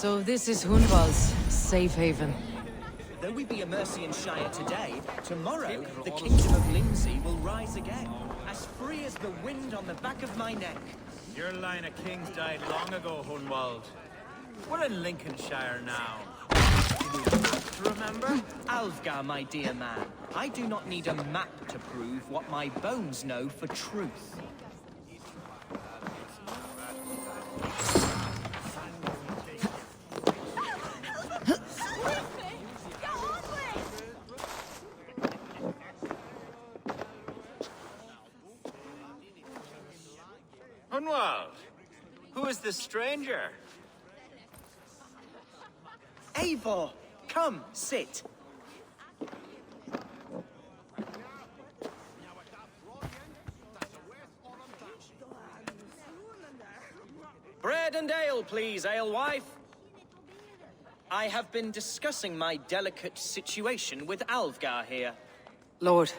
So this is Hunwald's safe haven. Though we be a Mercian Shire today, tomorrow the kingdom of Lindsey will rise again, as free as the wind on the back of my neck. Your line of kings died long ago, Hunwald. We're in Lincolnshire now. To remember? Alvgar, my dear man, I do not need a map to prove what my bones know for truth. Hunwald, who is this stranger? Eivor, come, sit. Bread and ale, please, alewife. I have been discussing my delicate situation with Alvgar here. Lord.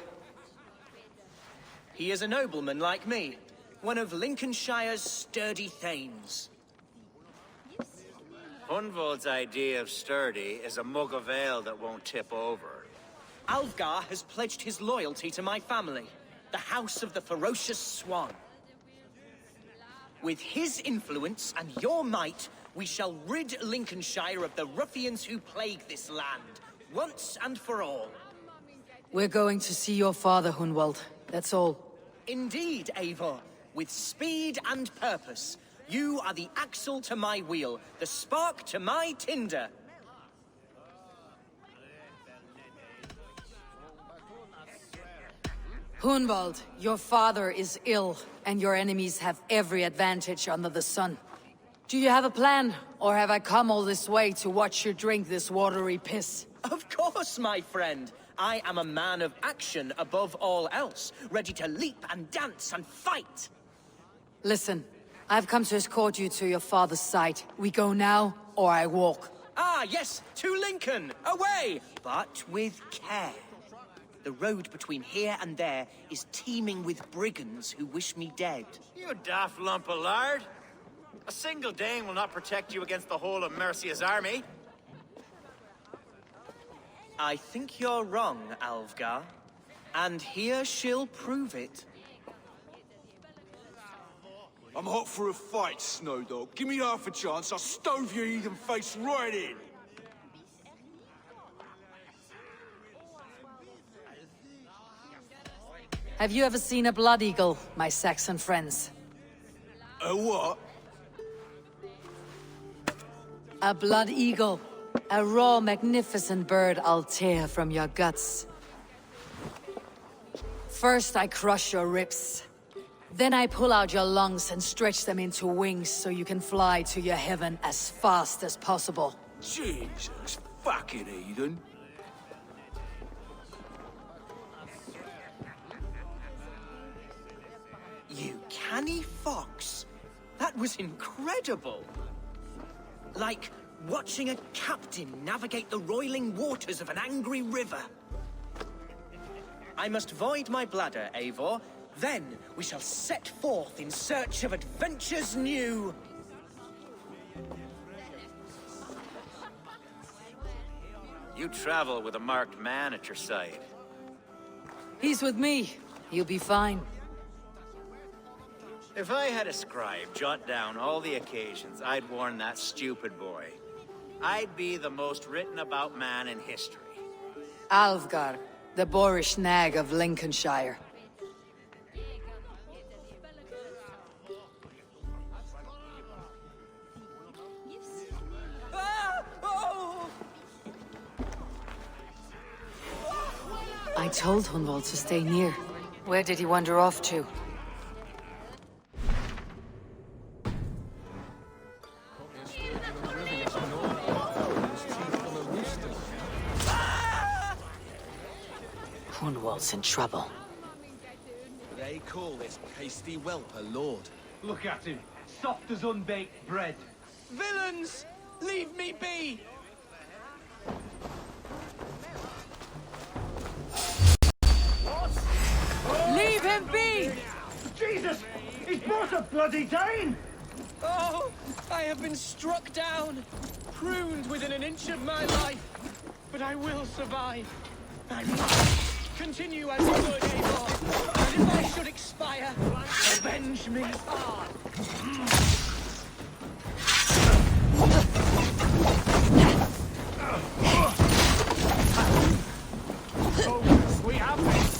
He is a nobleman like me, one of Lincolnshire's sturdy thanes. Hunwald's idea of sturdy is a mug of ale that won't tip over. Alvgar has pledged his loyalty to my family, the House of the Ferocious Swan. With his influence and your might, we shall rid Lincolnshire of the ruffians who plague this land, once and for all. We're going to see your father, Hunwald. That's all. Indeed, Eivor. With speed and purpose, you are the axle to my wheel, the spark to my tinder. Hunwald, your father is ill, and your enemies have every advantage under the sun. Do you have a plan, or have I come all this way to watch you drink this watery piss? Of course, my friend. I am a man of action above all else, ready to leap and dance and fight. Listen, I've come to escort you to your father's side. We go now, or I walk. Ah, yes, to Lincoln! Away! But with care. The road between here and there is teeming with brigands who wish me dead. You daft lump of lard. A single Dane will not protect you against the whole of Mercia's army. I think you're wrong, Alvgar. And here she'll prove it. I'm hot for a fight, Snowdog. Give me half a chance, I'll stove your heathen face right in. Have you ever seen a blood eagle, my Saxon friends? A what? A blood eagle. A raw, magnificent bird I'll tear from your guts. First I crush your ribs. Then I pull out your lungs and stretch them into wings so you can fly to your heaven as fast as possible. Jesus fucking heathen. You canny fox. That was incredible. Like watching a captain navigate the roiling waters of an angry river. I must void my bladder, Eivor. Then we shall set forth in search of adventures new. You travel with a marked man at your side. He's with me. He'll be fine. If I had a scribe jot down all the occasions I'd warn that stupid boy, I'd be the most written about man in history. Alvgar, the boorish nag of Lincolnshire. Ah! Oh! I told Hunwald to stay near. Where did he wander off to? Hunwald's in trouble. They call this pasty whelp a lord. Look at him, soft as unbaked bread. Villains! Leave me be! Leave him be! Jesus! He's brought a bloody Dane! Oh, I have been struck down, pruned within an inch of my life. But I will survive. I must continue as you would, Eivor. And if I should expire, avenge me. Oh, we have it.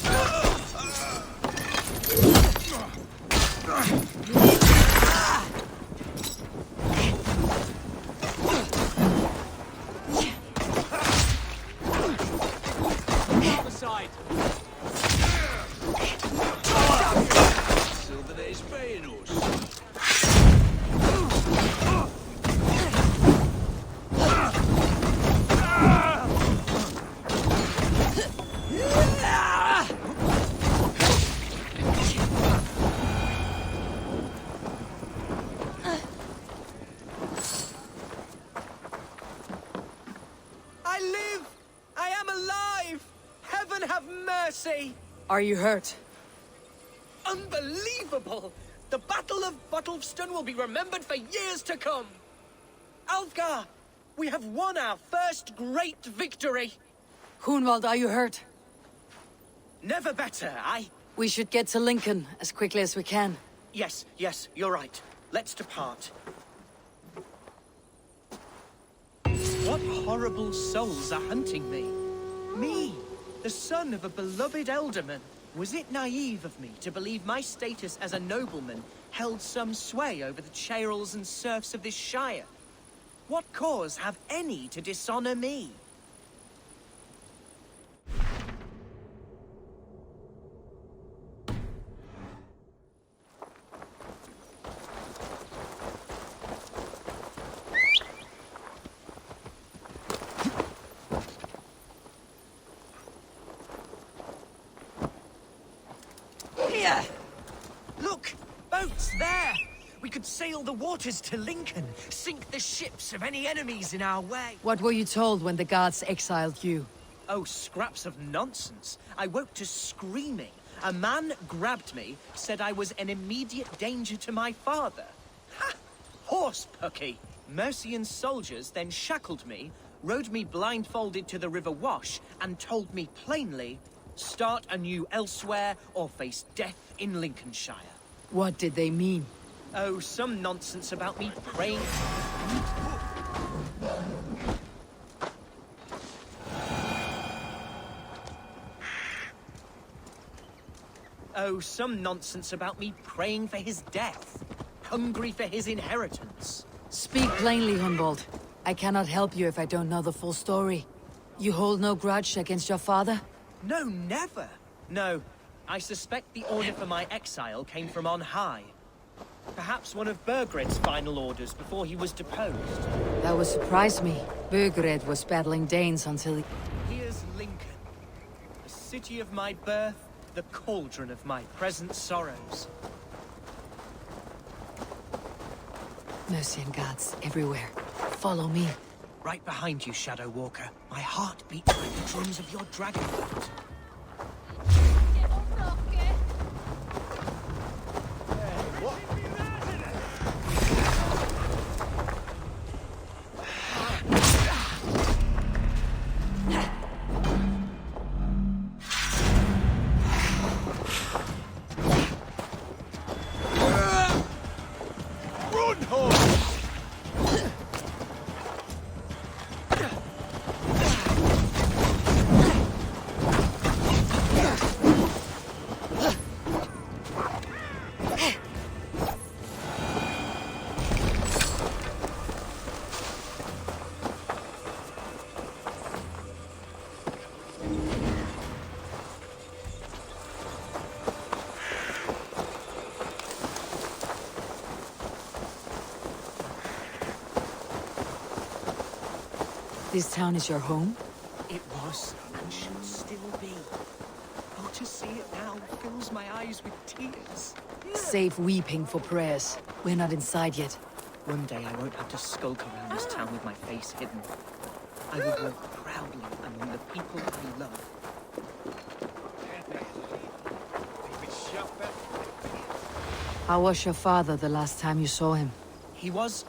Side. Silver that is paying us. I live! I am alive! Heaven have mercy! Are you hurt? Unbelievable! The Battle of Bottlefston will be remembered for years to come! Alfgar, we have won our first great victory! Hunwald, are you hurt? Never better, We should get to Lincoln as quickly as we can. Yes, you're right. Let's depart. What horrible souls are hunting me? Me, the son of a beloved Ealdorman. Was it naive of me to believe my status as a nobleman held some sway over the chairels and serfs of this shire? What cause have any to dishonor me? Here! Look! Boats there! We could sail the waters to Lincoln, sink the ships of any enemies in our way. What were you told when the guards exiled you? Oh, scraps of nonsense. I woke to screaming. A man grabbed me, said I was an immediate danger to my father. Ha! Horse pucky! Mercian soldiers then shackled me, rode me blindfolded to the River Wash, and told me plainly, start anew elsewhere or face death in Lincolnshire. What did they mean? Oh, some nonsense about me praying. Oh, some nonsense about me praying for his death, hungry for his inheritance. Speak plainly, Hunwald. I cannot help you if I don't know the full story. You hold no grudge against your father? No, never. No, I suspect the order for my exile came from on high. Perhaps one of Burgred's final orders before he was deposed. That would surprise me. Burgred was battling Danes until he... Here's Lincoln, the city of my birth, the cauldron of my present sorrows. Mercian guards everywhere. Follow me. Right behind you, Shadow Walker. My heart beats like the drums of your dragon boat. This town is your home? It was, and should still be. Oh, to see it now fills my eyes with tears. Save weeping for prayers. We're not inside yet. One day I won't have to skulk around this town with my face hidden. I will walk proudly among the people I love. How was your father the last time you saw him? He was...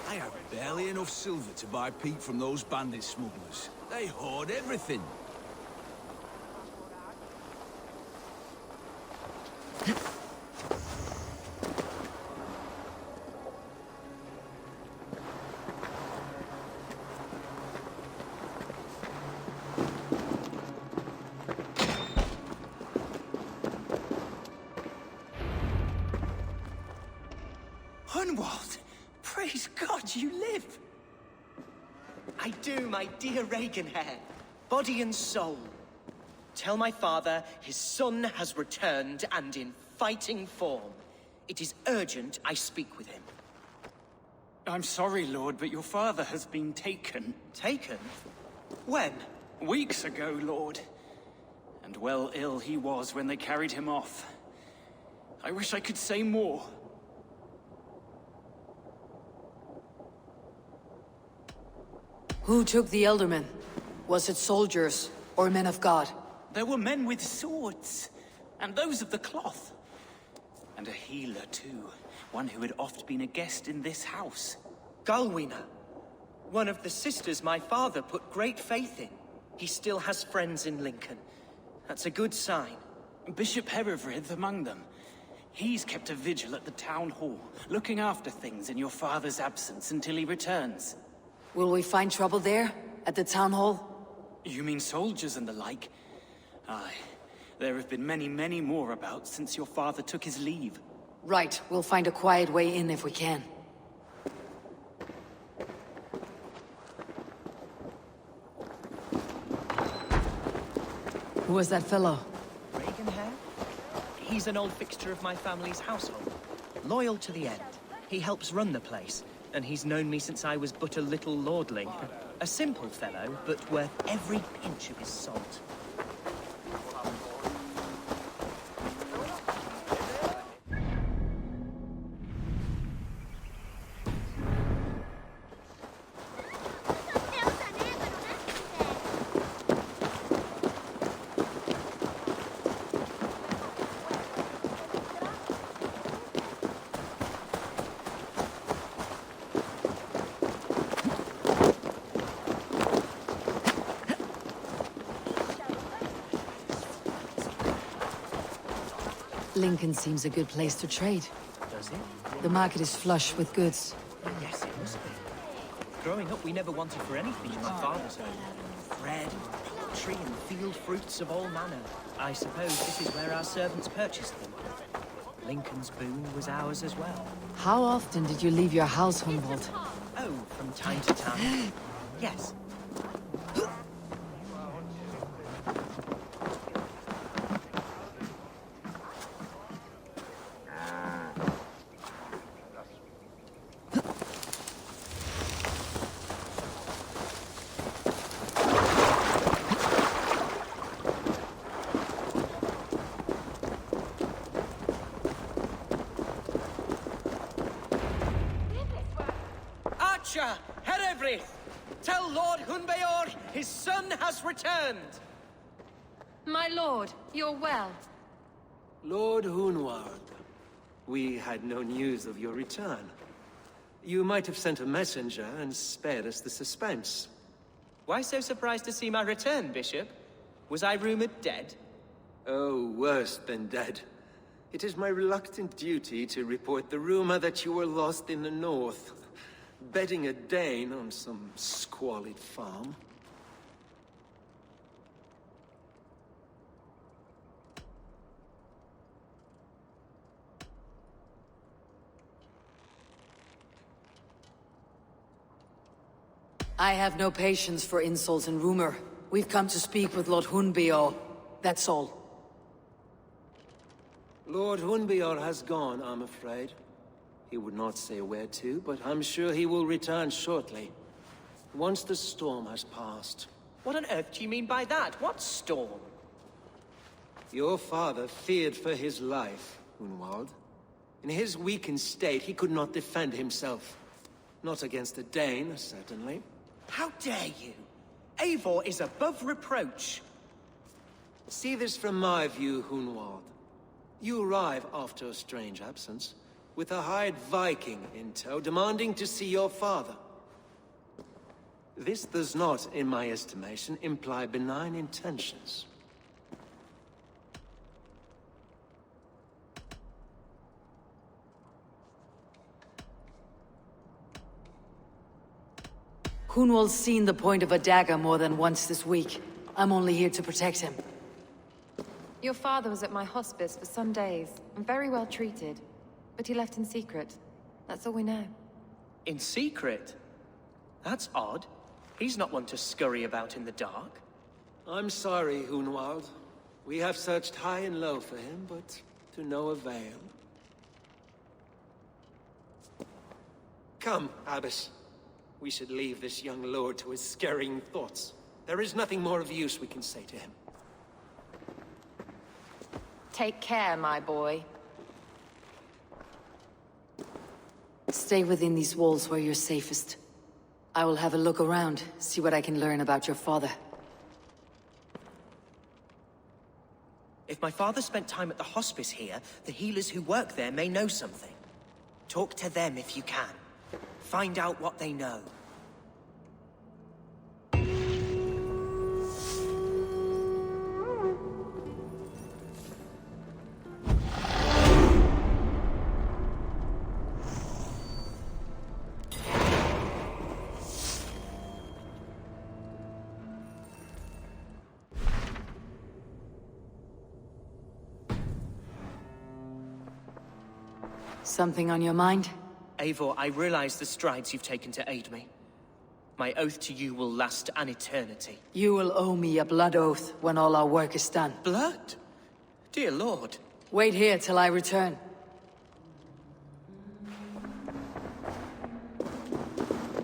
I have barely enough silver to buy peat from those bandit smugglers. They hoard everything. Hunwald! Praise God you live! I do, my dear Reaganhair. Body and soul. Tell my father his son has returned and in fighting form. It is urgent I speak with him. I'm sorry, Lord, but your father has been taken. Taken? When? Weeks ago, Lord. And well ill he was when they carried him off. I wish I could say more. Who took the Ealdorman? Was it soldiers or men of God? There were men with swords, and those of the cloth. And a healer, too. One who had oft been a guest in this house. Galwina. One of the sisters my father put great faith in. He still has friends in Lincoln. That's a good sign. Bishop Herefrith among them. He's kept a vigil at the town hall, looking after things in your father's absence until he returns. Will we find trouble there? At the town hall? You mean soldiers and the like? Aye. There have been many, many more about since your father took his leave. Right. We'll find a quiet way in if we can. Who was that fellow? Reaganhair? He's an old fixture of my family's household. Loyal to the end. He helps run the place, and he's known me since I was but a little lordling. A simple fellow, but worth every pinch of his salt. Lincoln seems a good place to trade. Does it? The market is flush with goods. Yes, it must be. Growing up, we never wanted for anything in my father's home. Bread, poultry, and field fruits of all manner. I suppose this is where our servants purchased them. Lincoln's boon was ours as well. How often did you leave your house, Humboldt? Oh, from time to time. Yes. Herefrith! Tell Lord Hunbeor his son has returned! My lord, you're well. Lord Hunwald, we had no news of your return. You might have sent a messenger and spared us the suspense. Why so surprised to see my return, Bishop? Was I rumored dead? Oh, worse than dead. It is my reluctant duty to report the rumor that you were lost in the north, bedding a Thegn on some squalid farm. I have no patience for insults and rumor. We've come to speak with Lord Hunbeor. That's all. Lord Hunbeor has gone, I'm afraid. He would not say where to, but I'm sure he will return shortly. Once the storm has passed. What on earth do you mean by that? What storm? Your father feared for his life, Hunwald. In his weakened state, he could not defend himself. Not against a Thegn, certainly. How dare you? Eivor is above reproach. See this from my view, Hunwald. You arrive after a strange absence, with a hired Viking in tow, demanding to see your father. This does not, in my estimation, imply benign intentions. Hunwald's seen the point of a dagger more than once this week. I'm only here to protect him. Your father was at my hospice for some days, and very well treated. But he left in secret. That's all we know. In secret? That's odd. He's not one to scurry about in the dark. I'm sorry, Hunwald. We have searched high and low for him, but to no avail. Come, Abbess. We should leave this young lord to his scurrying thoughts. There is nothing more of use we can say to him. Take care, my boy. Stay within these walls where you're safest. I will have a look around, see what I can learn about your father. If my father spent time at the hospice here, the healers who work there may know something. Talk to them if you can. Find out what they know. Something on your mind? Eivor, I realize the strides you've taken to aid me. My oath to you will last an eternity. You will owe me a blood oath when all our work is done. Blood? Dear Lord. Wait here till I return.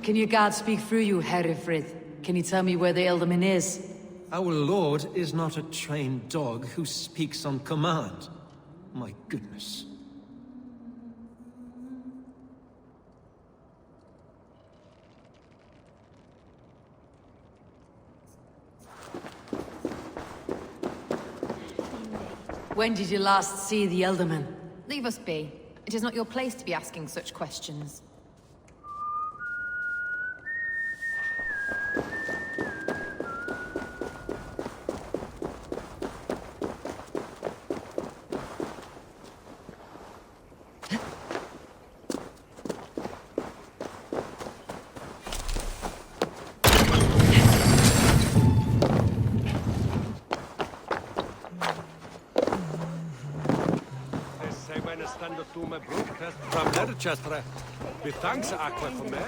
Can your god speak through you, Herefrid? Can you tell me where the Ealdorman is? Our lord is not a trained dog who speaks on command. My goodness. When did you last see the Ealdorman? Leave us be. It is not your place to be asking such questions. From Anecastre, with thanks aqua for me.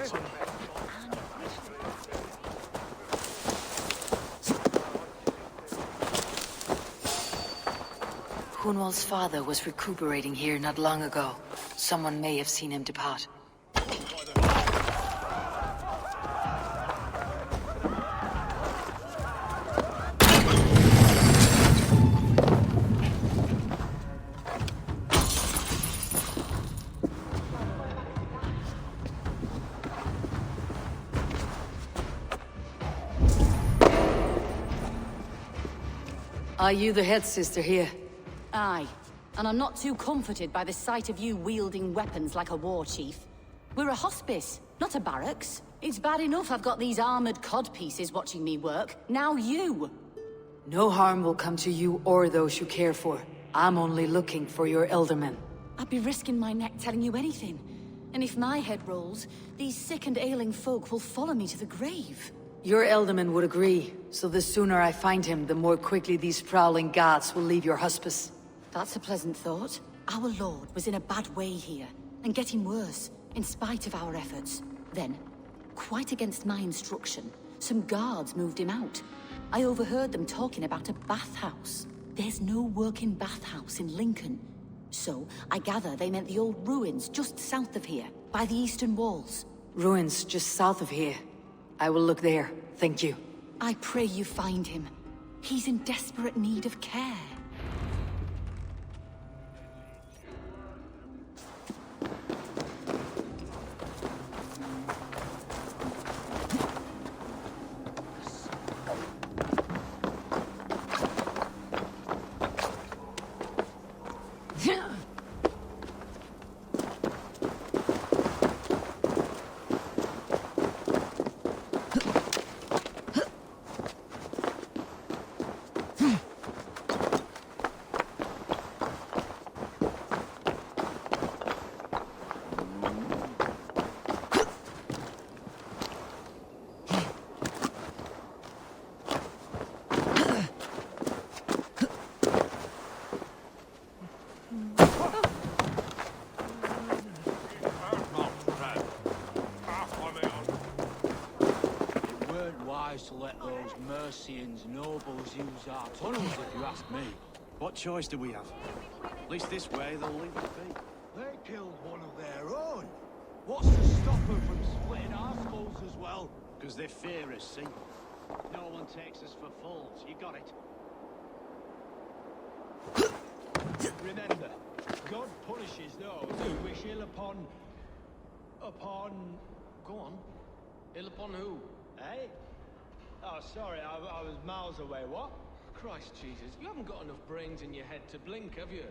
Hunwald's father was recuperating here not long ago. Someone may have seen him depart. Are you the head sister here? Aye, and I'm not too comforted by the sight of you wielding weapons like a war chief. We're a hospice, not a barracks. It's bad enough I've got these armored codpieces watching me work. Now you! No harm will come to you or those you care for. I'm only looking for your Ealdorman. I'd be risking my neck telling you anything. And if my head rolls, these sick and ailing folk will follow me to the grave. Your Ealdorman would agree, so the sooner I find him, the more quickly these prowling gods will leave your hospice. That's a pleasant thought. Our lord was in a bad way here, and getting worse, in spite of our efforts. Then, quite against my instruction, some guards moved him out. I overheard them talking about a bathhouse. There's no working bathhouse in Lincoln. So, I gather they meant the old ruins just south of here, by the eastern walls. Ruins just south of here. I will look there, thank you. I pray you find him. He's in desperate need of care. wise to let those Mercians nobles use our tunnels, if you ask me. What choice do we have? At least this way they'll leave it be. They killed one of their own. What's to stop them from splitting our skulls as well? Because they fear us, see? No one takes us for fools. You got it. Remember, God punishes those who wish ill upon... Go on. Ill upon who? Eh? Oh, sorry, I was miles away. What? Christ Jesus, you haven't got enough brains in your head to blink, have you?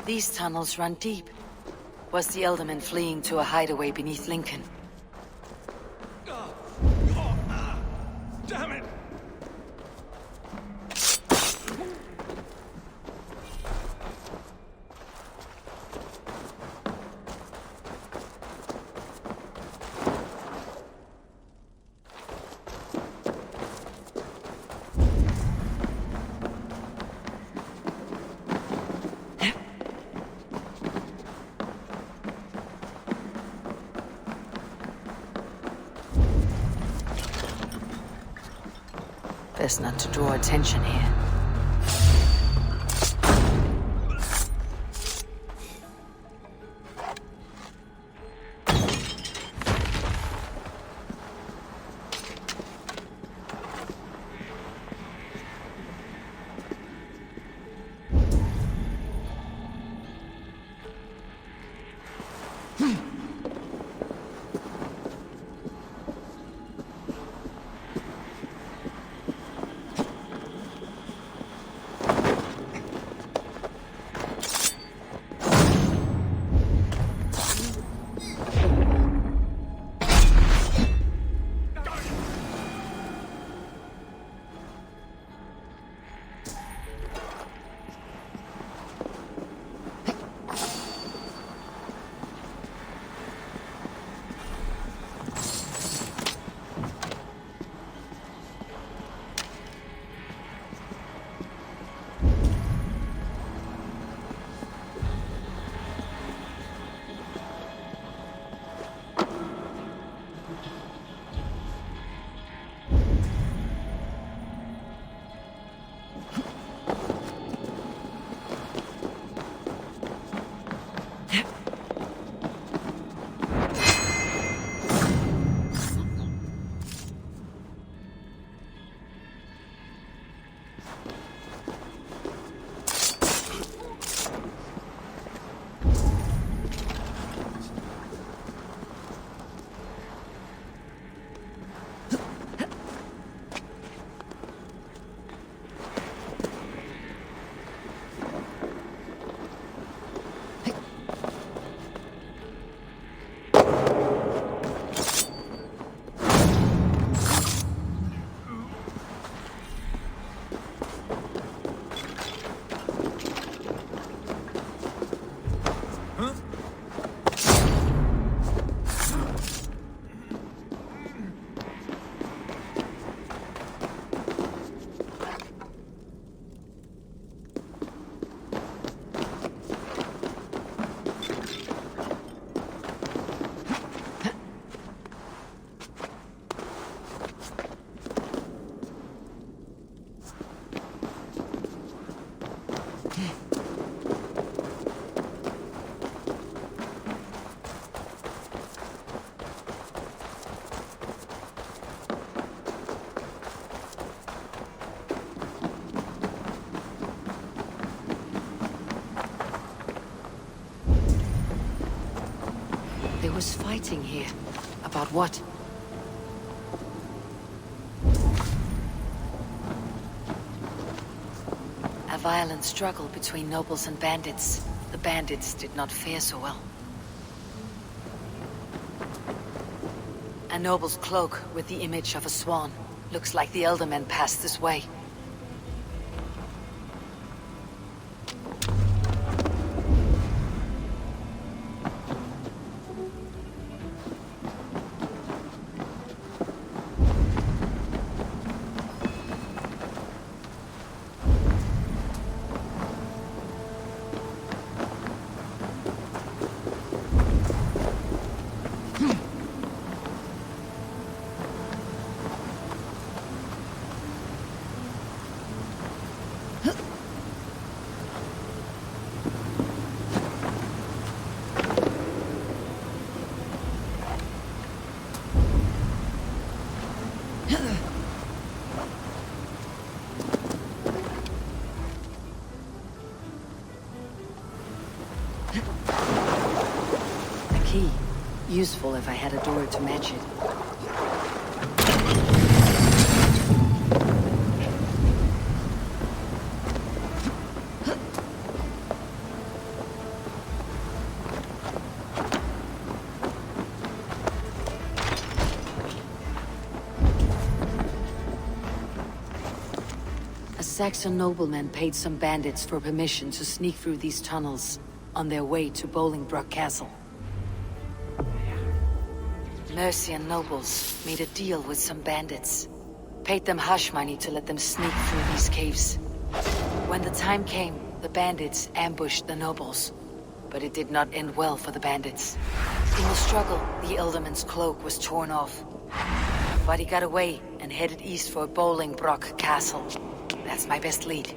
These tunnels run deep. Was the Ealdorman fleeing to a hideaway beneath Lincoln? Damn it! Best not to draw attention here. There was fighting here. About what? A violent struggle between nobles and bandits. The bandits did not fare so well. A noble's cloak with the image of a swan. Looks like the Ealdorman passed this way. Useful if I had a door to match it. A Saxon nobleman paid some bandits for permission to sneak through these tunnels on their way to Bolingbroke Castle. Mercian nobles made a deal with some bandits. Paid them hush money to let them sneak through these caves. When the time came, the bandits ambushed the nobles. But it did not end well for the bandits. In the struggle, the Ealdorman's cloak was torn off. But he got away and headed east for Bolingbroke Castle. That's my best lead.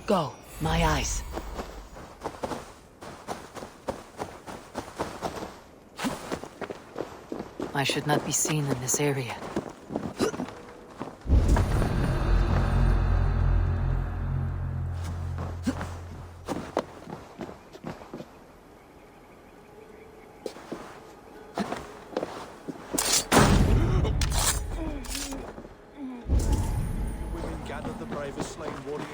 Go, my eyes. I should not be seen in this area. Women gather the bravest slain warrior.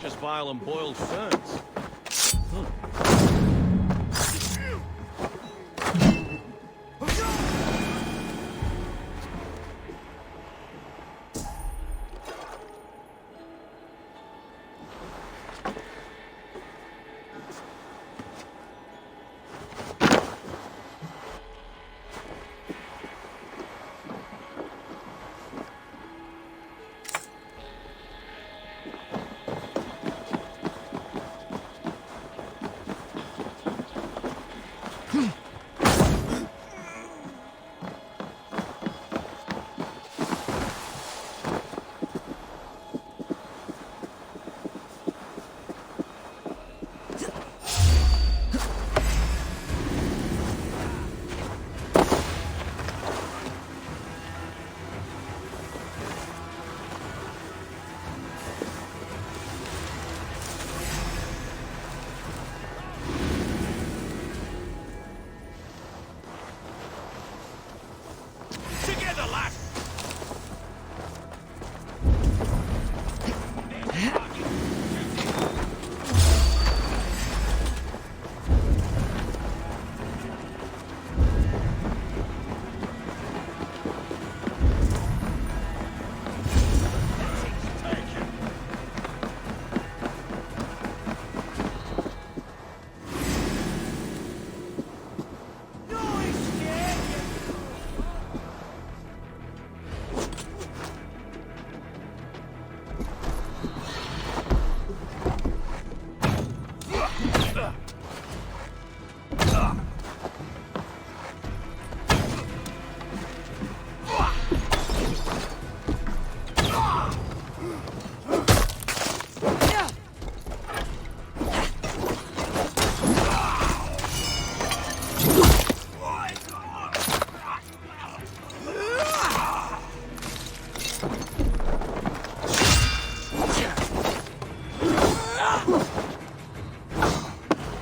Just vile and boiled ferns.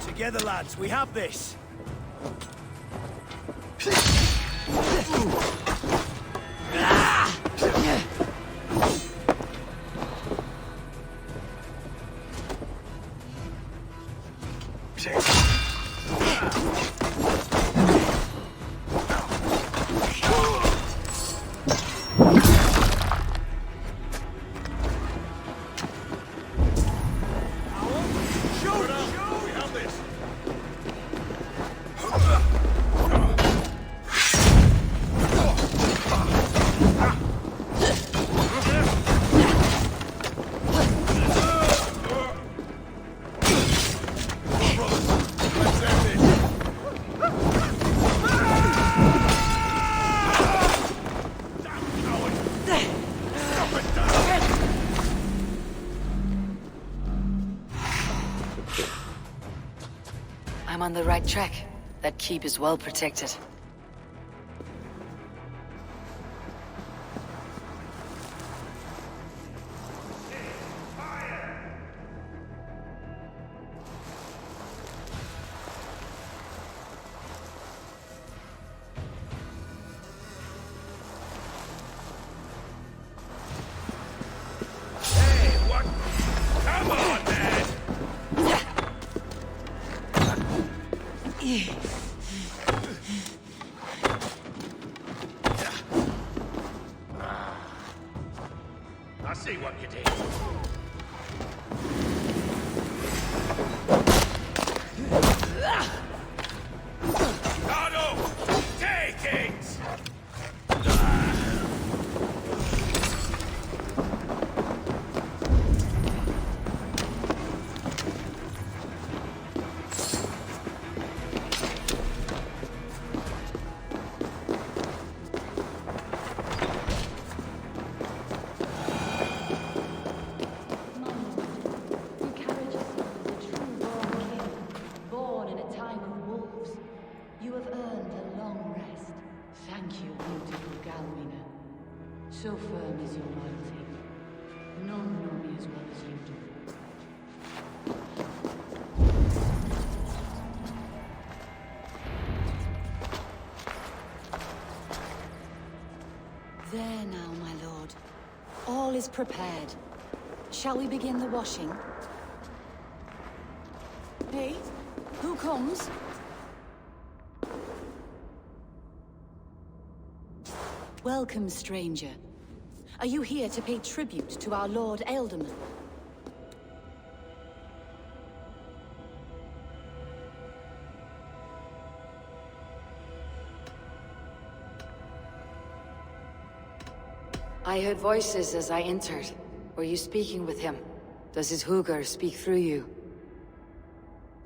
Together, lads, we have this. I'm on the right track. That keep is well protected. I see what you did. Otto, take it! So firm is your loyalty. None know me as well as you do. There now, my lord. All is prepared. Shall we begin the washing? Hey, who comes? Welcome, stranger. Are you here to pay tribute to our Lord Ealdorman? I heard voices as I entered. Were you speaking with him? Does his Hugr speak through you?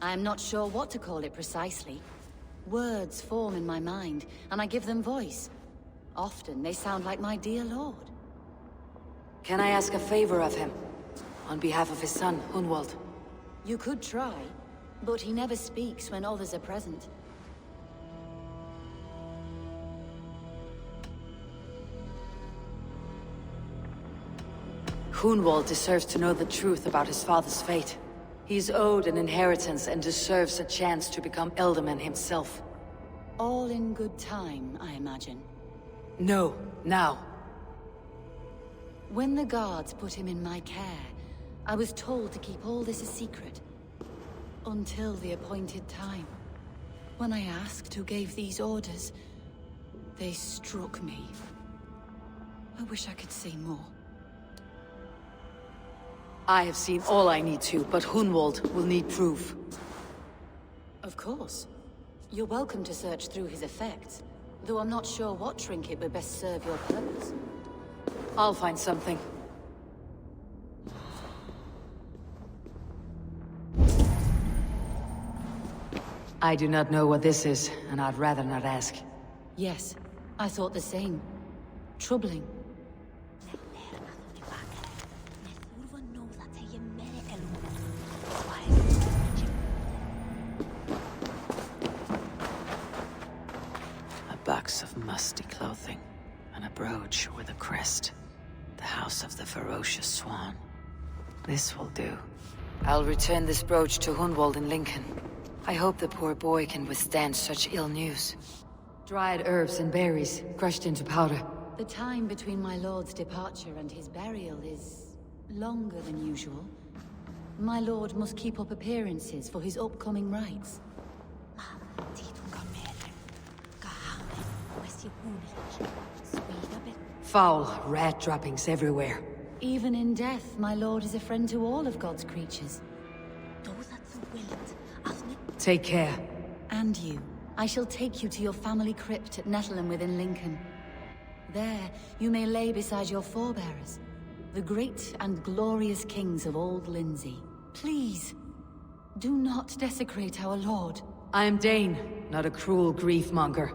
I'm not sure what to call it precisely. Words form in my mind, and I give them voice. Often they sound like my dear lord. Can I ask a favor of him? On behalf of his son, Hunwald. You could try, but he never speaks when others are present. Hunwald deserves to know the truth about his father's fate. He's owed an inheritance and deserves a chance to become Ealdorman himself. All in good time, I imagine. No, now. When the guards put him in my care, I was told to keep all this a secret. Until the appointed time. When I asked who gave these orders, they struck me. I wish I could say more. I have seen all I need to, but Hunwald will need proof. Of course. You're welcome to search through his effects, though I'm not sure what trinket would best serve your purpose. I'll find something. I do not know what this is, and I'd rather not ask. Yes, I thought the same. Troubling. A box of musty clothing, and a brooch with a crest. The House of the Ferocious Swan. This will do. I'll return this brooch to Hunwald in Lincoln. I hope the poor boy can withstand such ill news. Dried herbs and berries, crushed into powder. The time between my lord's departure and his burial is longer than usual. My lord must keep up appearances for his upcoming rites. Foul rat droppings everywhere. Even in death, my lord is a friend to all of God's creatures. Take care. And you. I shall take you to your family crypt at Nettleton within Lincoln. There, you may lay beside your forebearers, the great and glorious kings of Old Lindsey. Please, do not desecrate our lord. I am Thegn, not a cruel grief-monger.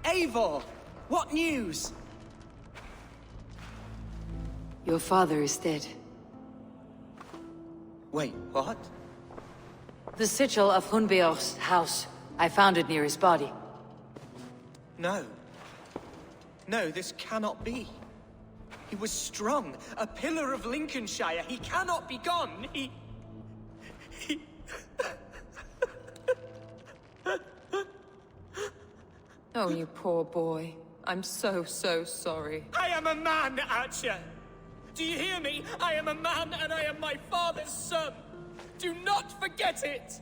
Eivor! What news? Your father is dead. Wait, what? The sigil of Hunbeor's house. I found it near his body. No. No, this cannot be. He was strong, a pillar of Lincolnshire. He cannot be gone. He... Oh, you poor boy. I'm so sorry. I am a man, Archer! Do you hear me? I am a man and I am my father's son! Do not forget it!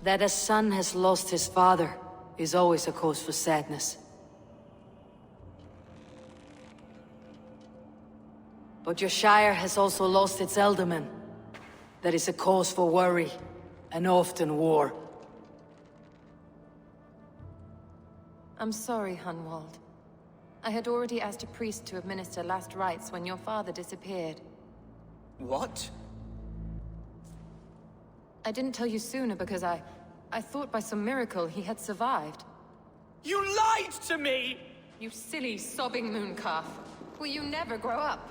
That a son has lost his father. is always a cause for sadness. But your Shire has also lost its Ealdorman. That is a cause for worry, and often war. I'm sorry, Hunwald. I had already asked a priest to administer last rites when your father disappeared. What? I didn't tell you sooner because I thought by some miracle he had survived. You lied to me! You silly, sobbing mooncalf. Will you never grow up?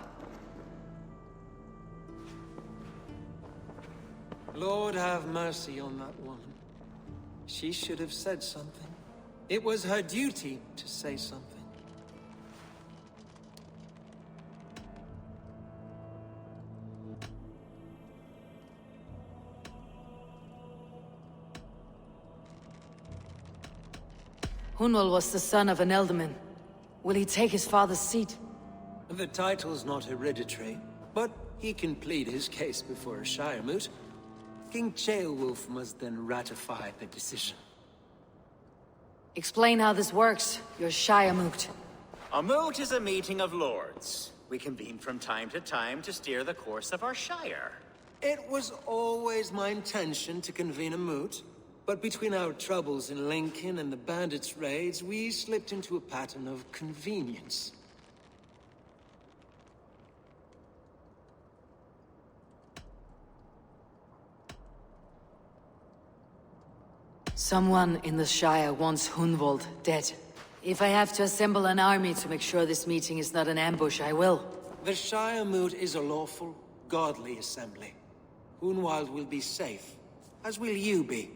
Lord have mercy on that woman. She should have said something. It was her duty to say something. Hunwald was the son of an Ealdorman. Will he take his father's seat? The title's not hereditary, but he can plead his case before a Shire moot. King Ceolwulf must then ratify the decision. Explain how this works, your Shire moot. A moot is a meeting of lords. We convene from time to time to steer the course of our Shire. It was always my intention to convene a moot, but between our troubles in Lincoln and the bandits' raids, we slipped into a pattern of convenience. Someone in the Shire wants Hunwald dead. If I have to assemble an army to make sure this meeting is not an ambush, I will. The Shire moot is a lawful, godly assembly. Hunwald will be safe, as will you be.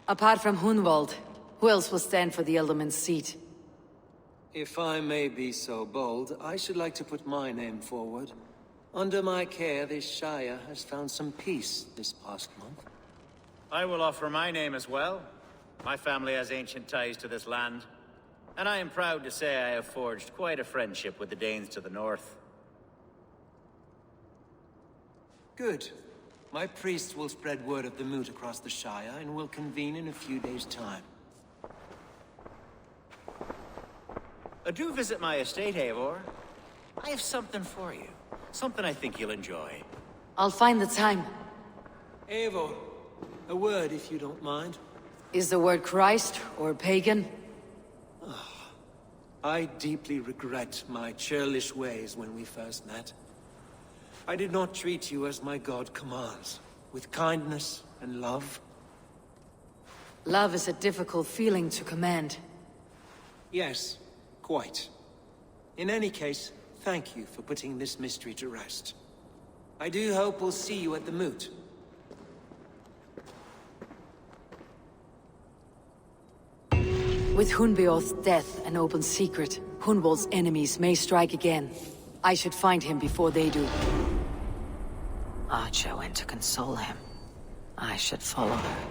Apart from Hunwald, who else will stand for the Ealdorman's seat? If I may be so bold, I should like to put my name forward. Under my care, this Shire has found some peace this past month. I will offer my name as well. My family has ancient ties to this land, and I am proud to say I have forged quite a friendship with the Danes to the north. Good. My priest will spread word of the moot across the Shire, and will convene in a few days' time. Do visit my estate, Eivor. I have something for you. Something I think you'll enjoy. I'll find the time. Eivor, a word if you don't mind. Is the word Christ or pagan? I deeply regret my churlish ways when we first met. I did not treat you as my god commands, with kindness and love. Love is a difficult feeling to command. Yes, quite. In any case, thank you for putting this mystery to rest. I do hope we'll see you at the moot. With Hunbeorth's death an open secret, Hunwald's enemies may strike again. I should find him before they do. Archer went to console him. I should follow her.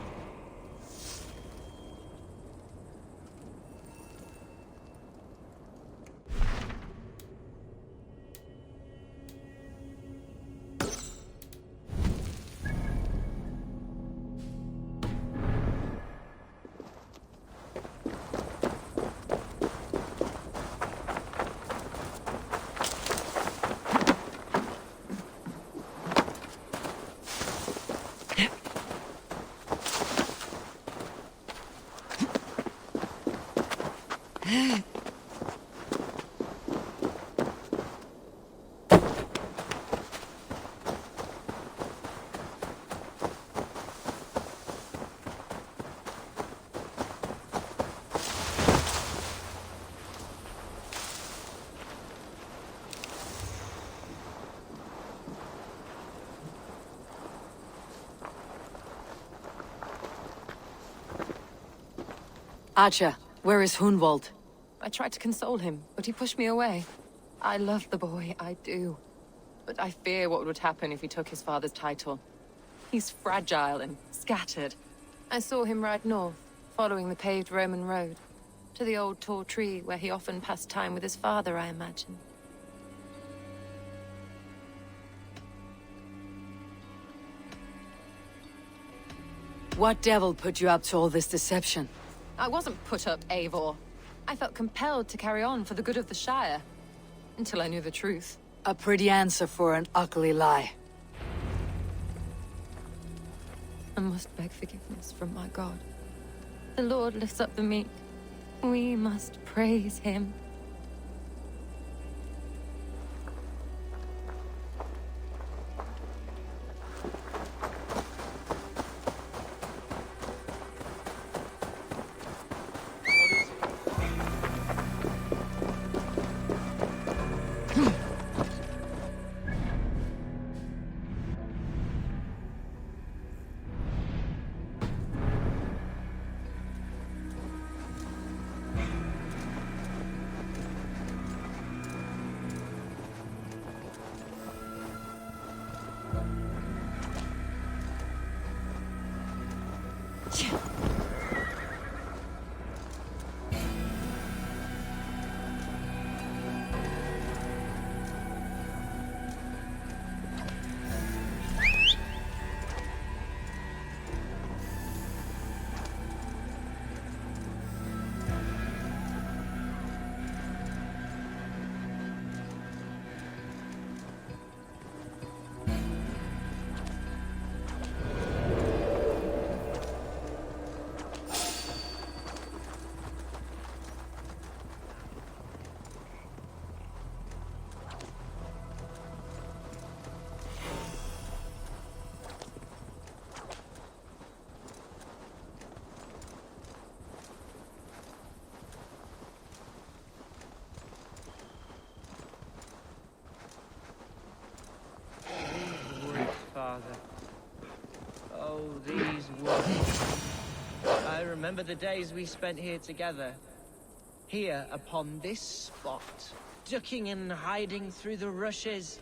Archer, where is Hunwald? I tried to console him, but he pushed me away. I love the boy, I do. But I fear what would happen if he took his father's title. He's fragile and scattered. I saw him ride north, following the paved Roman road. To the old tall tree where he often passed time with his father, I imagine. What devil put you up to all this deception? I wasn't put up, Eivor. I felt compelled to carry on for the good of the Shire. Until I knew the truth. A pretty answer for an ugly lie. I must beg forgiveness from my God. The Lord lifts up the meek. We must praise him. Father. Oh, these woods. I remember the days we spent here together. Here, upon this spot. Ducking and hiding through the rushes.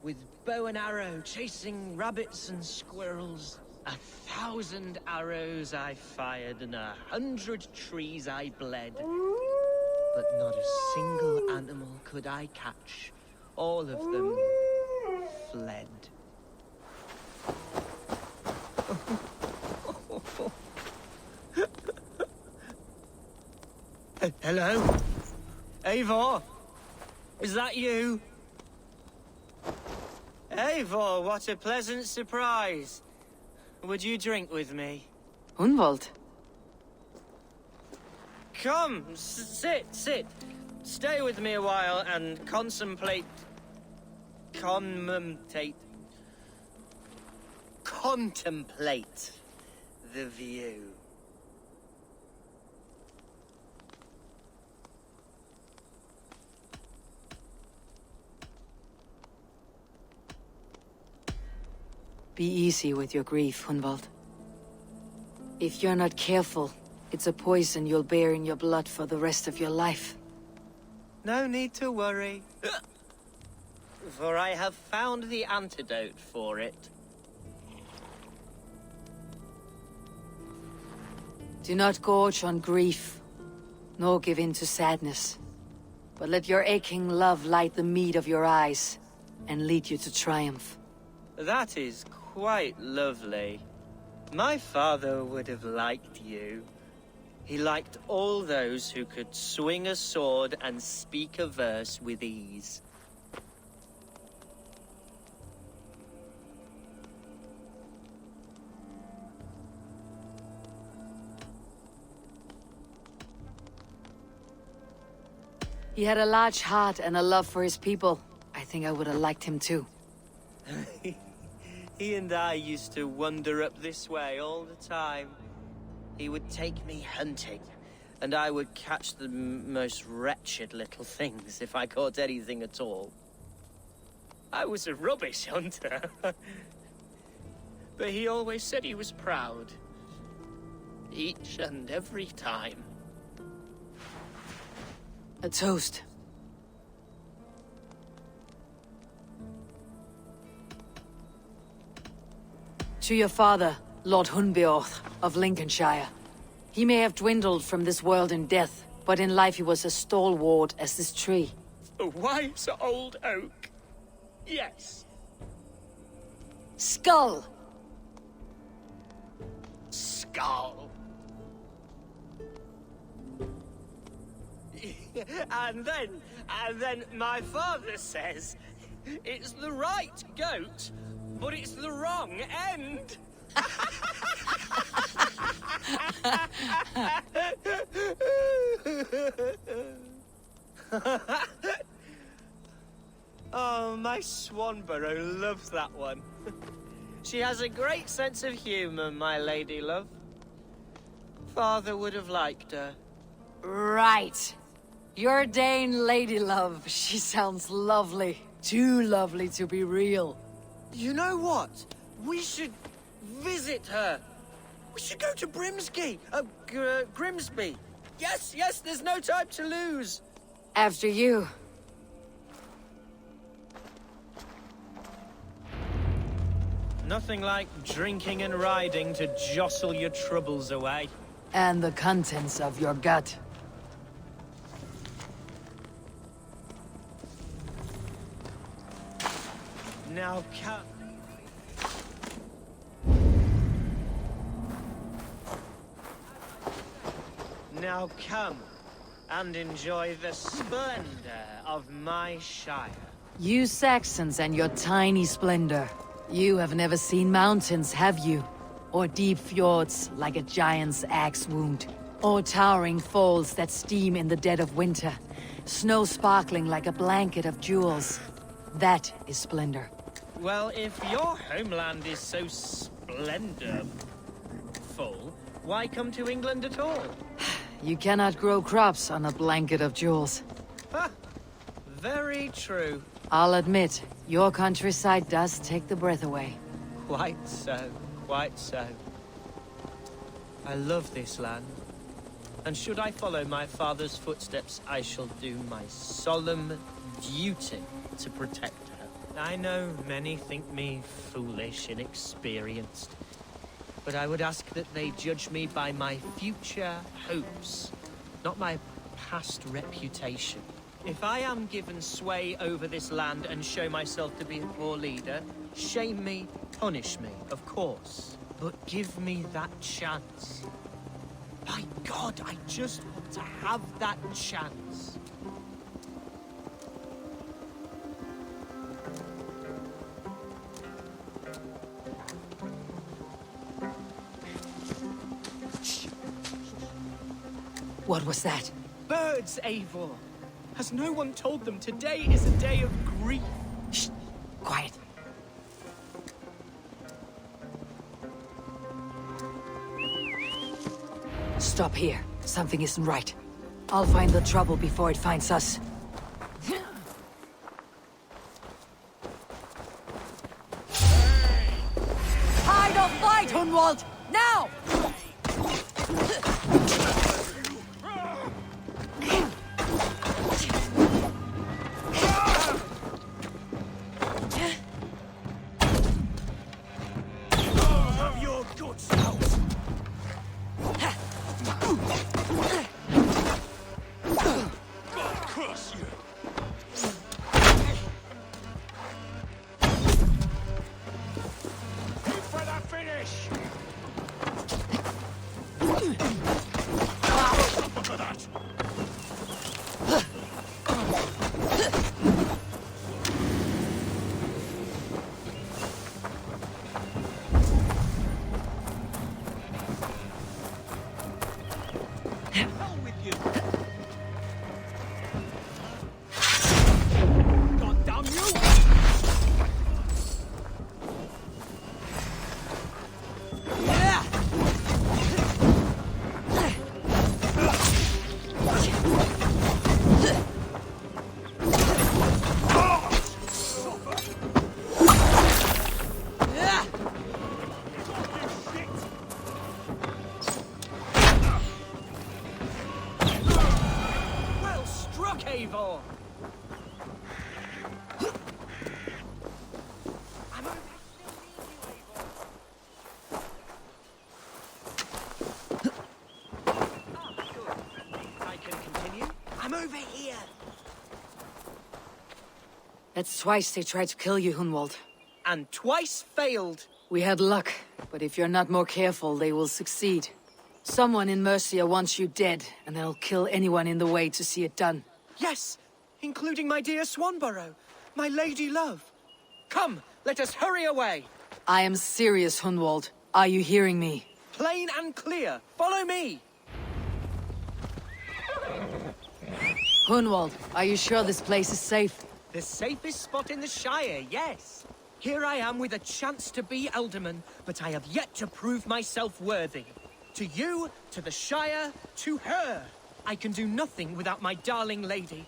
With bow and arrow, chasing rabbits and squirrels. 1,000 arrows I fired, and 100 trees I bled. But not a single animal could I catch. All of them fled. Hello? Eivor? Is that you? Eivor, what a pleasant surprise. Would you drink with me? Hunwald? Come, sit. Stay with me a while and contemplate the view. Be easy with your grief, Hunwald. If you're not careful, it's a poison you'll bear in your blood for the rest of your life. No need to worry. For I have found the antidote for it. Do not gorge on grief, nor give in to sadness. But let your aching love light the mead of your eyes, and lead you to triumph. That is quite lovely. My father would have liked you. He liked all those who could swing a sword and speak a verse with ease. He had a large heart and a love for his people. I think I would have liked him too. He and I used to wander up this way all the time. He would take me hunting, and I would catch the most wretched little things if I caught anything at all. I was a rubbish hunter. But he always said he was proud. Each and every time. A toast. To your father, Lord Hunbeorth of Lincolnshire. He may have dwindled from this world in death, but in life he was as stalwart as this tree. A wise old oak. Yes. Skull! skull. And then my father says it's the right goat, but it's the wrong end. Oh, my Swanborough loves that one. She has a great sense of humor, my lady love. Father would have liked her. Right. Your Dane lady love. She sounds lovely. Too lovely to be real. You know what? We should visit her. We should go to Grimsby. Yes, there's no time to lose. After you. Nothing like drinking and riding to jostle your troubles away. And the contents of your gut. Now come. Now come and enjoy the splendor of my Shire. You Saxons and your tiny splendor. You have never seen mountains, have you? Or deep fjords like a giant's axe wound? Or towering falls that steam in the dead of winter? Snow sparkling like a blanket of jewels? That is splendor. Well, if your homeland is so splendorful, why come to England at all? You cannot grow crops on a blanket of jewels. Very true. I'll admit, your countryside does take the breath away. Quite so, quite so. I love this land. And should I follow my father's footsteps, I shall do my solemn duty to protect her. I know many think me foolish, inexperienced. But I would ask that they judge me by my future hopes, not my past reputation. If I am given sway over this land and show myself to be a poor leader, shame me, punish me, of course. But give me that chance. By God, I just want to have that chance. What was that? Birds, Eivor. Has no one told them today is a day of grief? Shh! Quiet. Stop here. Something isn't right. I'll find the trouble before it finds us. Hide or fight, Hunwald! Now! That's twice they tried to kill you, Hunwald. And twice failed. We had luck. But if you're not more careful, they will succeed. Someone in Mercia wants you dead, and they'll kill anyone in the way to see it done. Yes, including my dear Swanborough, my lady love. Come, let us hurry away. I am serious, Hunwald. Are you hearing me? Plain and clear. Follow me. Hunwald, are you sure this place is safe? The safest spot in the Shire, yes. Here I am with a chance to be Ealdorman, but I have yet to prove myself worthy. To you, to the Shire, to her. I can do nothing without my darling lady.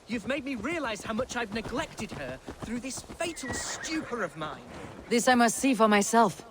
You've made me realize how much I've neglected her through this fatal stupor of mine. This I must see for myself.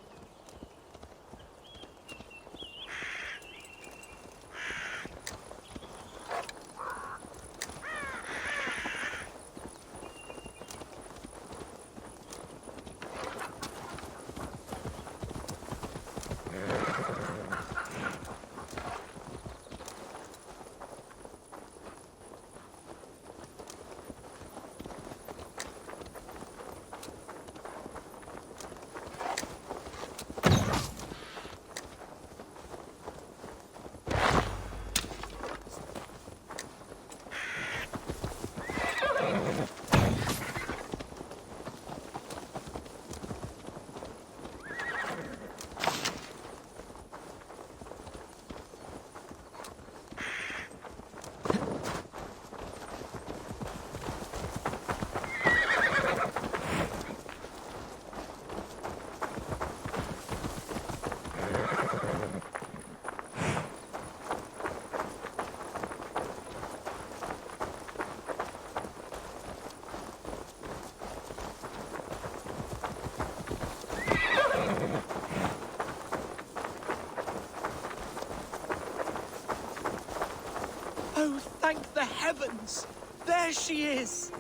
Oh, thank the heavens! There she is!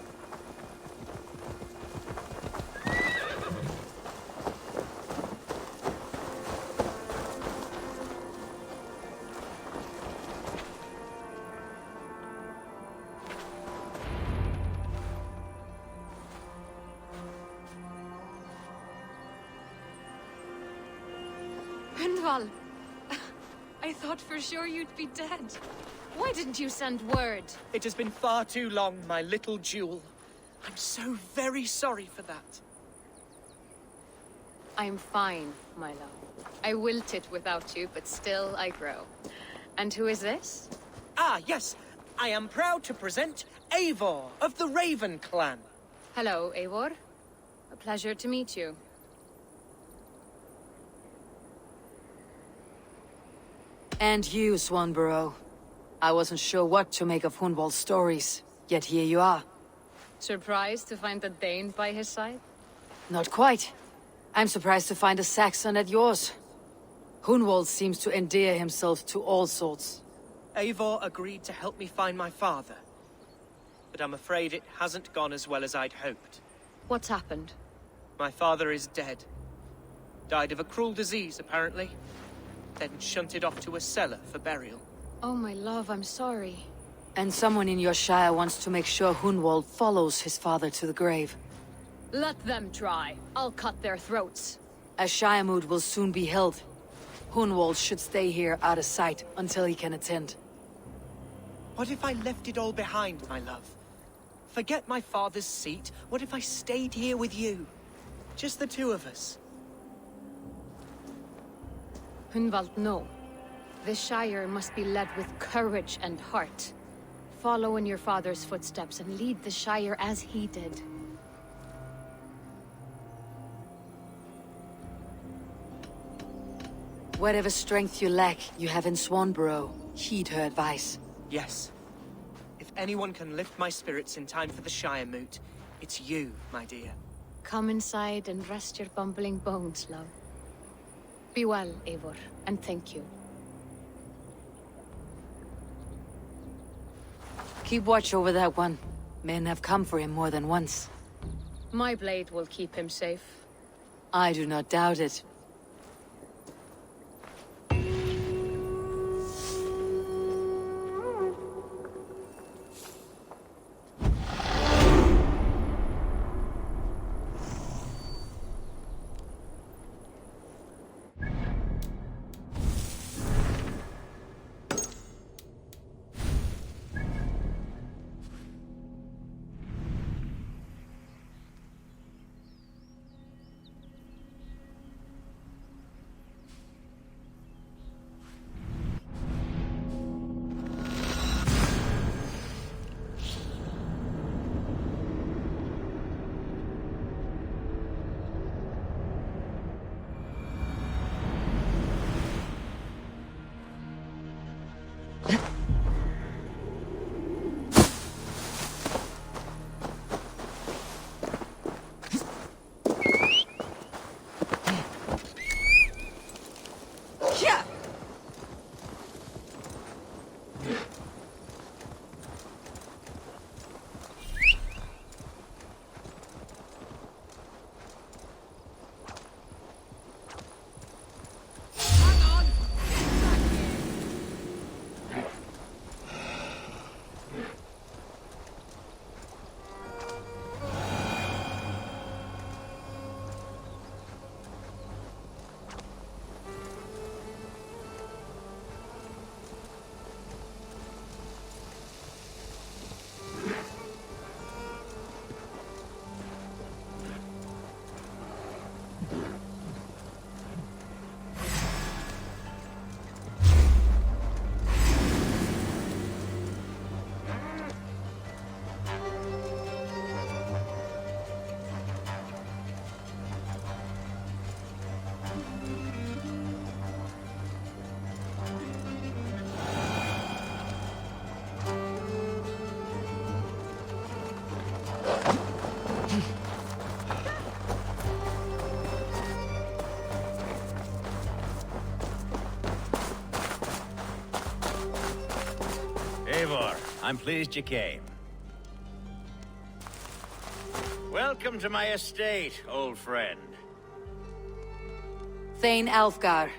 Hundval! I thought for sure you'd be dead. Why didn't you send word? It has been far too long, my little jewel. I'm so very sorry for that. I'm fine, my love. I wilted without you, but still I grow. And who is this? Ah, yes. I am proud to present Eivor of the Raven clan. Hello, Eivor. A pleasure to meet you. And you, Swanborough. I wasn't sure what to make of Hunwald's stories, yet here you are. Surprised to find the Thegn by his side? Not quite. I'm surprised to find a Saxon at yours. Hunwald seems to endear himself to all sorts. Eivor agreed to help me find my father. But I'm afraid it hasn't gone as well as I'd hoped. What's happened? My father is dead. Died of a cruel disease, apparently. Then shunted off to a cellar for burial. Oh, my love, I'm sorry. And someone in your shire wants to make sure Hunwald follows his father to the grave. Let them try. I'll cut their throats. A shire moot will soon be held. Hunwald should stay here out of sight until he can attend. What if I left it all behind, my love? Forget my father's seat. What if I stayed here with you? Just the two of us. Hunwald, no. This Shire must be led with courage and heart. Follow in your father's footsteps and lead the Shire as he did. Whatever strength you lack, you have in Swanborough. Heed her advice. Yes. If anyone can lift my spirits in time for the Shire moot, it's you, my dear. Come inside and rest your bumbling bones, love. Be well, Eivor, and thank you. Keep watch over that one. Men have come for him more than once. My blade will keep him safe. I do not doubt it. Eivor. I'm pleased you came. Welcome to my estate, old friend. Thegn Alfgar.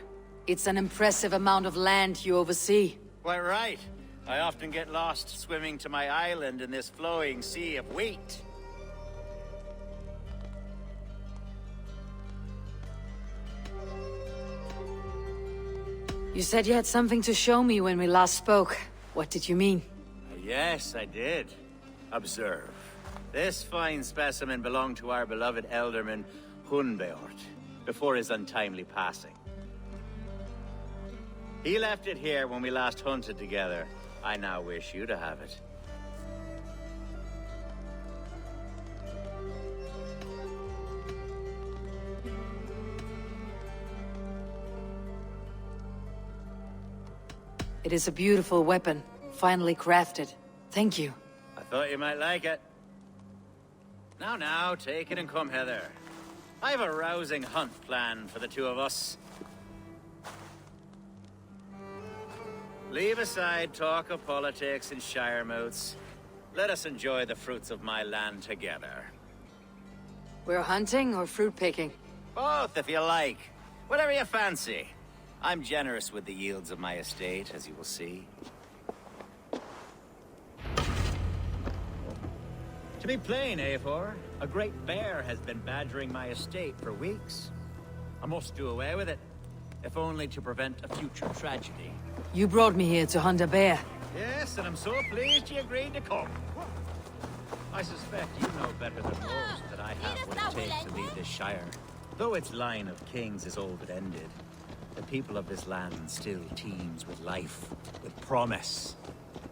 It's an impressive amount of land you oversee. Quite right. I often get lost swimming to my island in this flowing sea of wheat. You said you had something to show me when we last spoke. What did you mean? Yes, I did. Observe. This fine specimen belonged to our beloved Ealdorman, Wher, before his untimely passing. He left it here when we last hunted together. I now wish you to have it. It is a beautiful weapon, finely crafted. Thank you. I thought you might like it. Now, take it and come hither. I have a rousing hunt planned for the two of us. Leave aside talk of politics and shire moats. Let us enjoy the fruits of my land together. We're hunting or fruit picking? Both, if you like. Whatever you fancy. I'm generous with the yields of my estate, as you will see. To be plain, Eivor, a great bear has been badgering my estate for weeks. I must do away with it, if only to prevent a future tragedy. You brought me here to hunt a bear. Yes, and I'm so pleased you agreed to come. I suspect you know better than most that I have what it takes to lead this shire. Though its line of kings is old and ended, the people of this land still teems with life, with promise.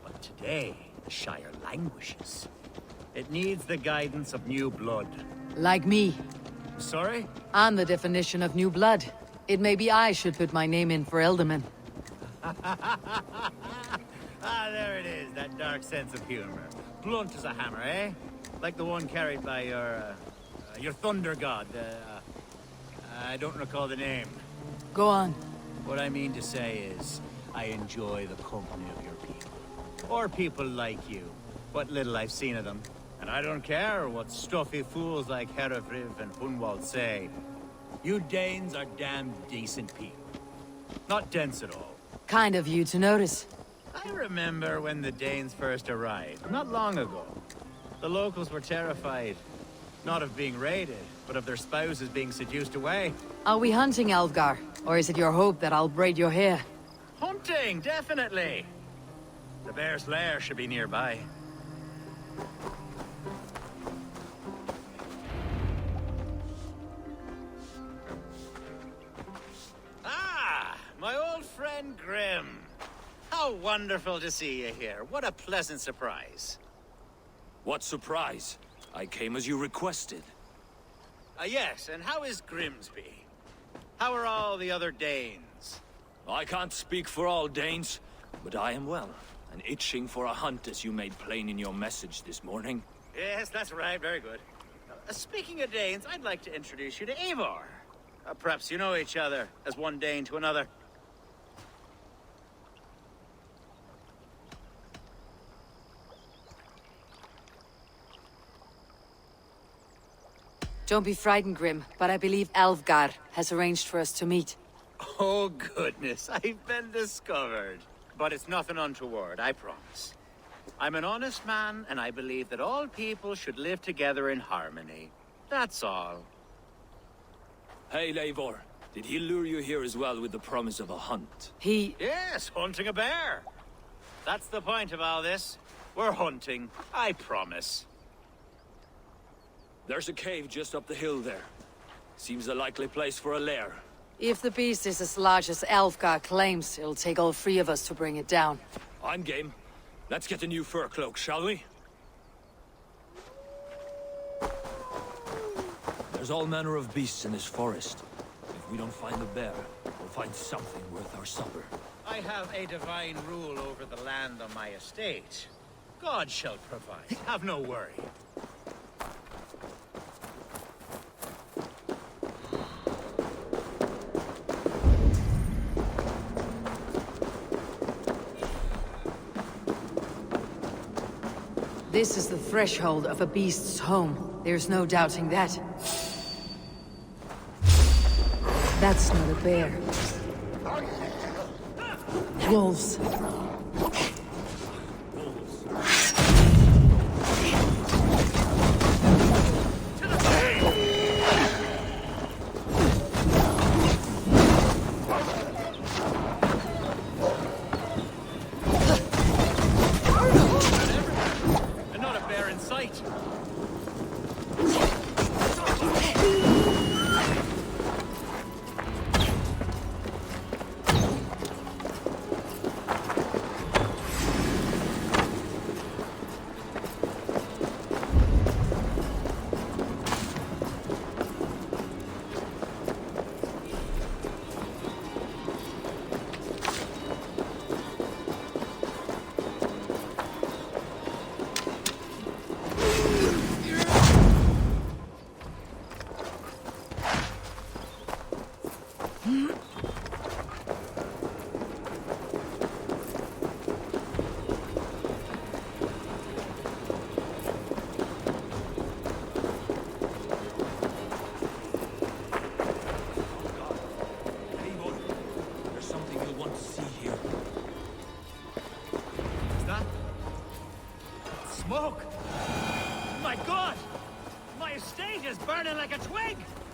But today, the shire languishes. It needs the guidance of new blood. Like me. Sorry? I'm the definition of new blood. It may be I should put my name in for Ealdorman. There it is, that dark sense of humor. Blunt as a hammer, eh? Like the one carried by your thunder god. I don't recall the name. Go on. What I mean to say is, I enjoy the company of your people. Or people like you. What little I've seen of them. And I don't care what stuffy fools like Herefriv and Hunwald say. You Danes are damn decent people. Not dense at all. Kind of you to notice. I remember when the Danes first arrived, not long ago. The locals were terrified. Not of being raided, but of their spouses being seduced away. Are we hunting, Alfgar? Or is it your hope that I'll braid your hair? Hunting, definitely! The bear's lair should be nearby. Ah! My old friend Grim. How wonderful to see you here. What a pleasant surprise. What surprise? I came as you requested. Yes, and how is Grimsby? How are all the other Danes? I can't speak for all Danes, but I am well, and itching for a hunt as you made plain in your message this morning. Yes, that's right, very good. Speaking of Danes, I'd like to introduce you to Eivor. Perhaps you know each other, as one Dane to another. Don't be frightened, Grim, but I believe Alfgar has arranged for us to meet. Oh, goodness, I've been discovered. But it's nothing untoward, I promise. I'm an honest man, and I believe that all people should live together in harmony. That's all. Hey, Eivor. Did he lure you here as well with the promise of a hunt? Yes, hunting a bear. That's the point of all this. We're hunting, I promise. There's a cave just up the hill there. Seems a likely place for a lair. If the beast is as large as Alfgar claims, it'll take all three of us to bring it down. I'm game. Let's get a new fur cloak, shall we? There's all manner of beasts in this forest. If we don't find the bear, we'll find something worth our supper. I have a divine rule over the land on my estate. God shall provide. Have no worry. This is the threshold of a beast's home. There's no doubting that. That's not a bear. Wolves.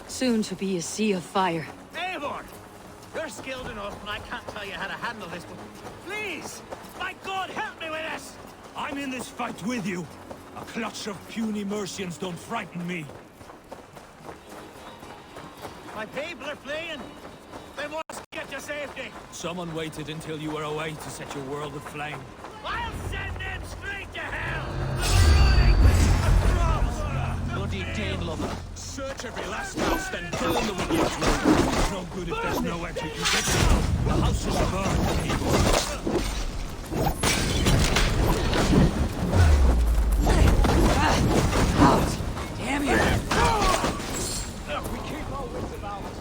Soon to be a sea of fire. Eivor! You're skilled enough, and I can't tell you how to handle this, but please! My God, help me with this! I'm in this fight with you. A clutch of puny Mercians don't frighten me. My people are fleeing. They must get to safety. Someone waited until you were away to set your world aflame. I'll send them straight to hell! Running across! Bloody Thegn lover. Search every last house, then burn the wicked. It's no good if there's nowhere to get to. The house is burned, Ealdorman. Out! Damn you! We keep our wits about us.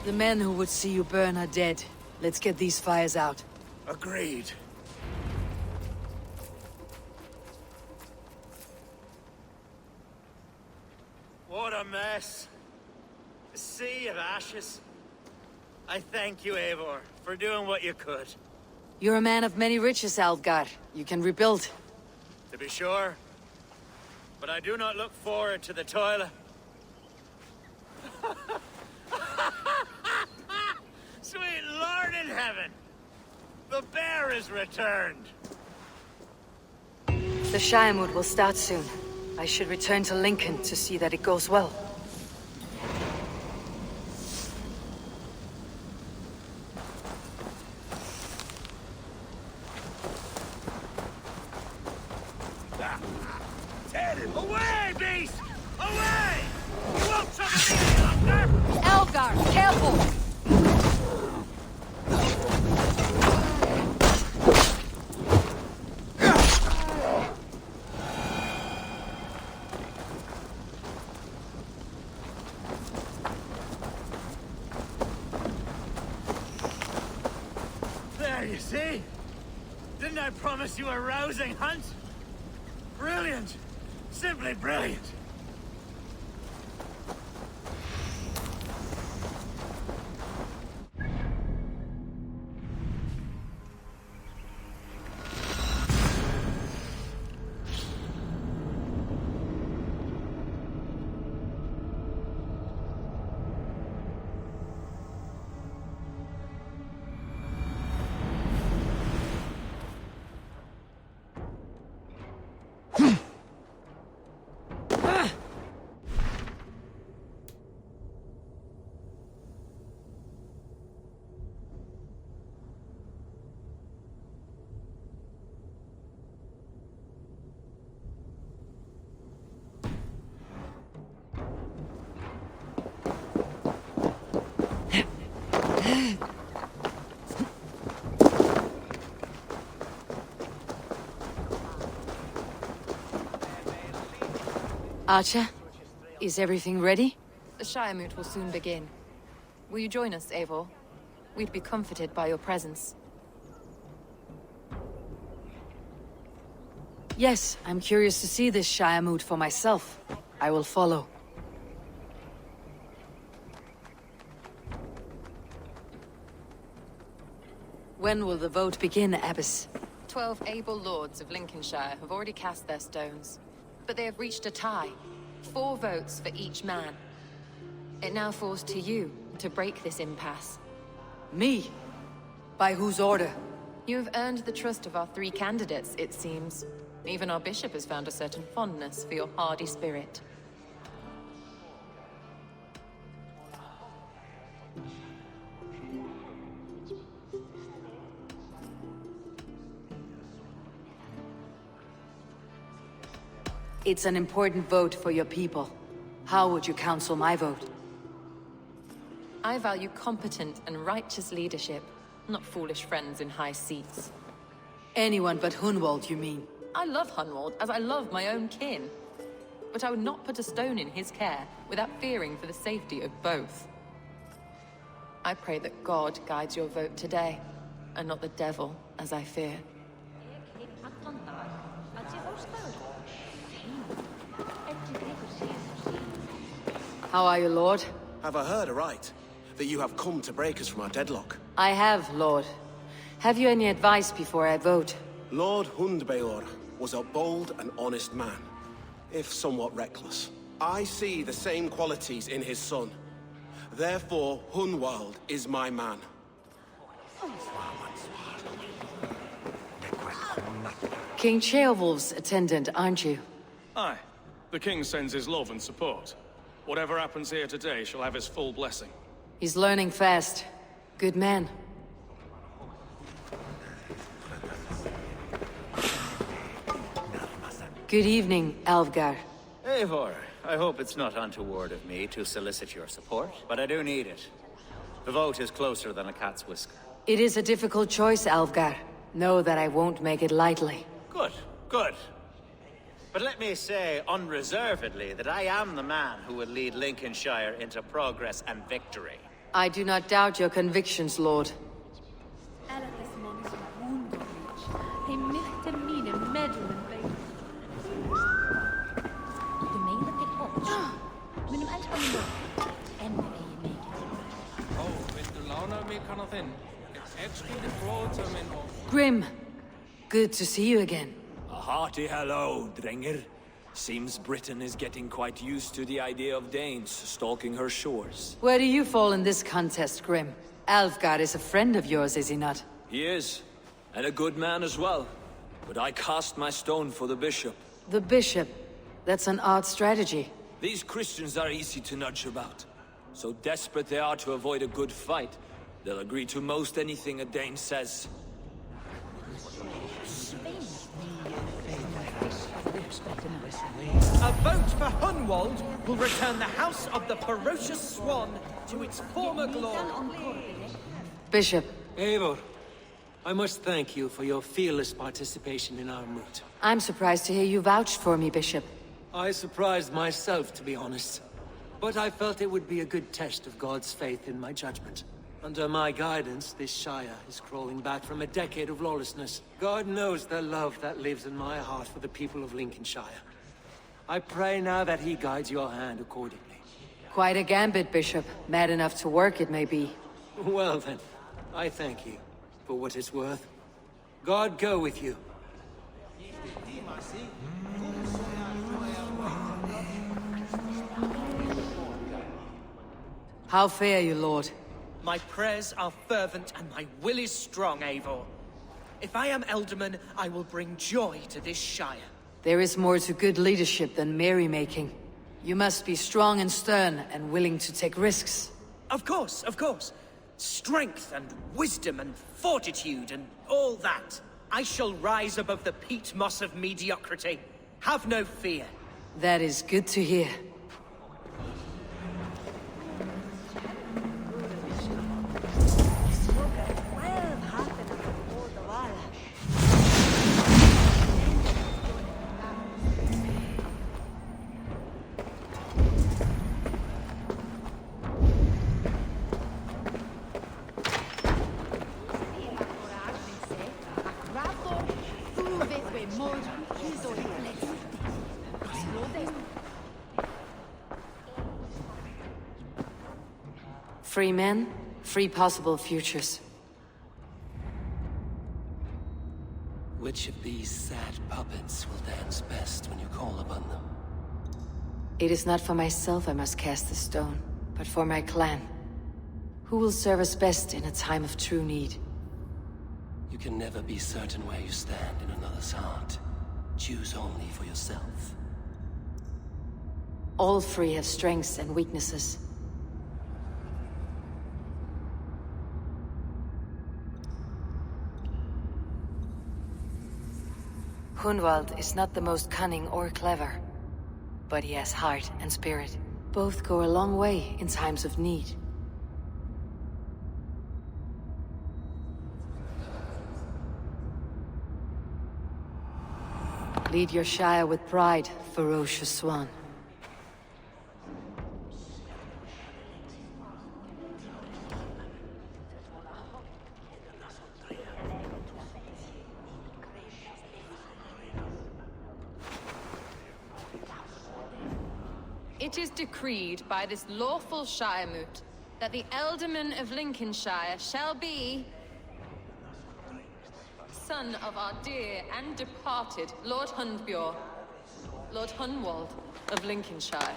The men who would see you burn are dead. Let's get these fires out. Agreed. What a mess. A sea of ashes. I thank you, Eivor, for doing what you could. You're a man of many riches, Algar. You can rebuild. To be sure. But I do not look forward to the toil. Sweet Lord in heaven! The bear is returned! The Shiremood will start soon. I should return to Lincoln to see that it goes well. Away, beast! Away! You won't trouble me any longer! Algar, careful! see? Didn't I promise you a rousing hunt? Brilliant! Simply brilliant! Archer, is everything ready? The Shire Moot will soon begin. Will you join us, Eivor? We'd be comforted by your presence. Yes, I'm curious to see this Shire Moot for myself. I will follow. When will the vote begin, Abbess? 12 able lords of Lincolnshire have already cast their stones, but they have reached a tie. 4 votes for each man. It now falls to you to break this impasse. Me? By whose order? You have earned the trust of our 3 candidates, it seems. Even our bishop has found a certain fondness for your hardy spirit. It's an important vote for your people. How would you counsel my vote? I value competent and righteous leadership, not foolish friends in high seats. Anyone but Hunwald, you mean? I love Hunwald as I love my own kin. But I would not put a stone in his care without fearing for the safety of both. I pray that God guides your vote today, and not the devil, as I fear. How are you, Lord? Have I heard aright? That you have come to break us from our deadlock? I have, Lord. Have you any advice before I vote? Lord Hundbeor was a bold and honest man, if somewhat reckless. I see the same qualities in his son. Therefore, Hunwald is my man. King Ceolwulf's attendant, aren't you? Aye. The king sends his love and support. Whatever happens here today shall have his full blessing. He's learning fast. Good man. Good evening, Alvgar. Eivor, I hope it's not untoward of me to solicit your support, but I do need it. The vote is closer than a cat's whisker. It is a difficult choice, Alvgar. Know that I won't make it lightly. Good, good. But let me say unreservedly that I am the man who will lead Lincolnshire into progress and victory. I do not doubt your convictions, Lord. Grim, good to see you again. A hearty hello, Drenger. Seems Britain is getting quite used to the idea of Danes stalking her shores. Where do you fall in this contest, Grim? Alfgar is a friend of yours, is he not? He is, and a good man as well. But I cast my stone for the bishop. The bishop? That's an odd strategy. These Christians are easy to nudge about. So desperate they are to avoid a good fight, they'll agree to most anything a Dane says. A vote for Hunwald will return the House of the Ferocious Swan to its former glory. Bishop. Eivor, I must thank you for your fearless participation in our moot. I'm surprised to hear you vouched for me, Bishop. I surprised myself, to be honest. But I felt it would be a good test of God's faith in my judgment. Under my guidance, this Shire is crawling back from a decade of lawlessness. God knows the love that lives in my heart for the people of Lincolnshire. I pray now that he guides your hand accordingly. Quite a gambit, Bishop. Mad enough to work, it may be. Well then, I thank you for what it's worth. God go with you. How fare you, Lord? My prayers are fervent and my will is strong, Eivor. If I am Ealdorman, I will bring joy to this Shire. There is more to good leadership than merrymaking. You must be strong and stern and willing to take risks. Of course, of course. Strength and wisdom and fortitude and all that. I shall rise above the peat moss of mediocrity. Have no fear. That is good to hear. Free men, free possible futures. Which of these sad puppets will dance best when you call upon them? It is not for myself I must cast the stone, but for my clan. Who will serve us best in a time of true need? You can never be certain where you stand in another's heart. Choose only for yourself. All three have strengths and weaknesses. Hunwald is not the most cunning or clever, but he has heart and spirit. Both go a long way in times of need. Lead your Shire with pride, ferocious swan. It is decreed by this lawful Shiremoot that the Ealdorman of Lincolnshire shall be son of our dear and departed Lord Hundbjorn, Lord Hunwald of Lincolnshire.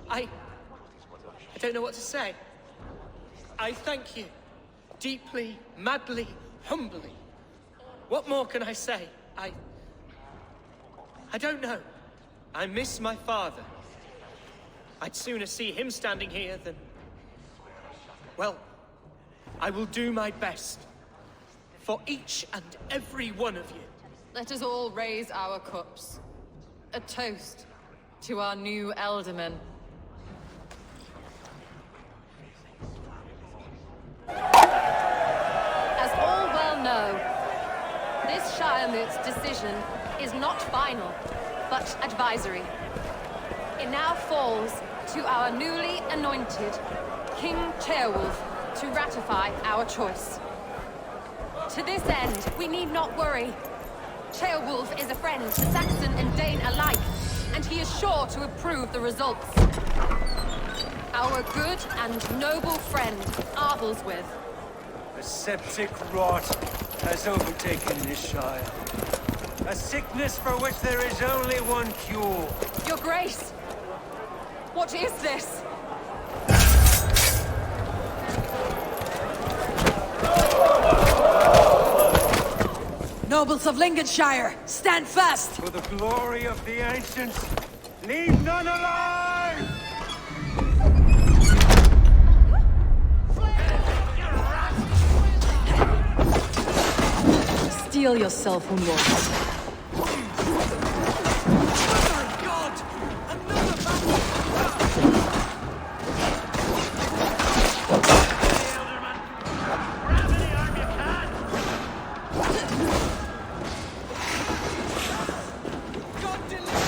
I don't know what to say. I thank you. Deeply, madly, humbly. What more can I say? I don't know. I miss my father. I'd sooner see him standing here than... Well, I will do my best. For each and every one of you. Let us all raise our cups. A toast to our new Ealdorman. As all well know, this Shiremoot's decision is not final, but advisory. It now falls to our newly anointed King Ceolwulf to ratify our choice. To this end, we need not worry. Ceolwulf is a friend to Saxon and Dane alike, and he is sure to approve the results. Our good and noble friend, Arthelswith. A septic rot has overtaken this Shire. A sickness for which there is only one cure. Your Grace! What is this? Nobles of Lincolnshire, stand fast! For the glory of the ancients, leave none alive! Steel yourself, Hunwald. God deliver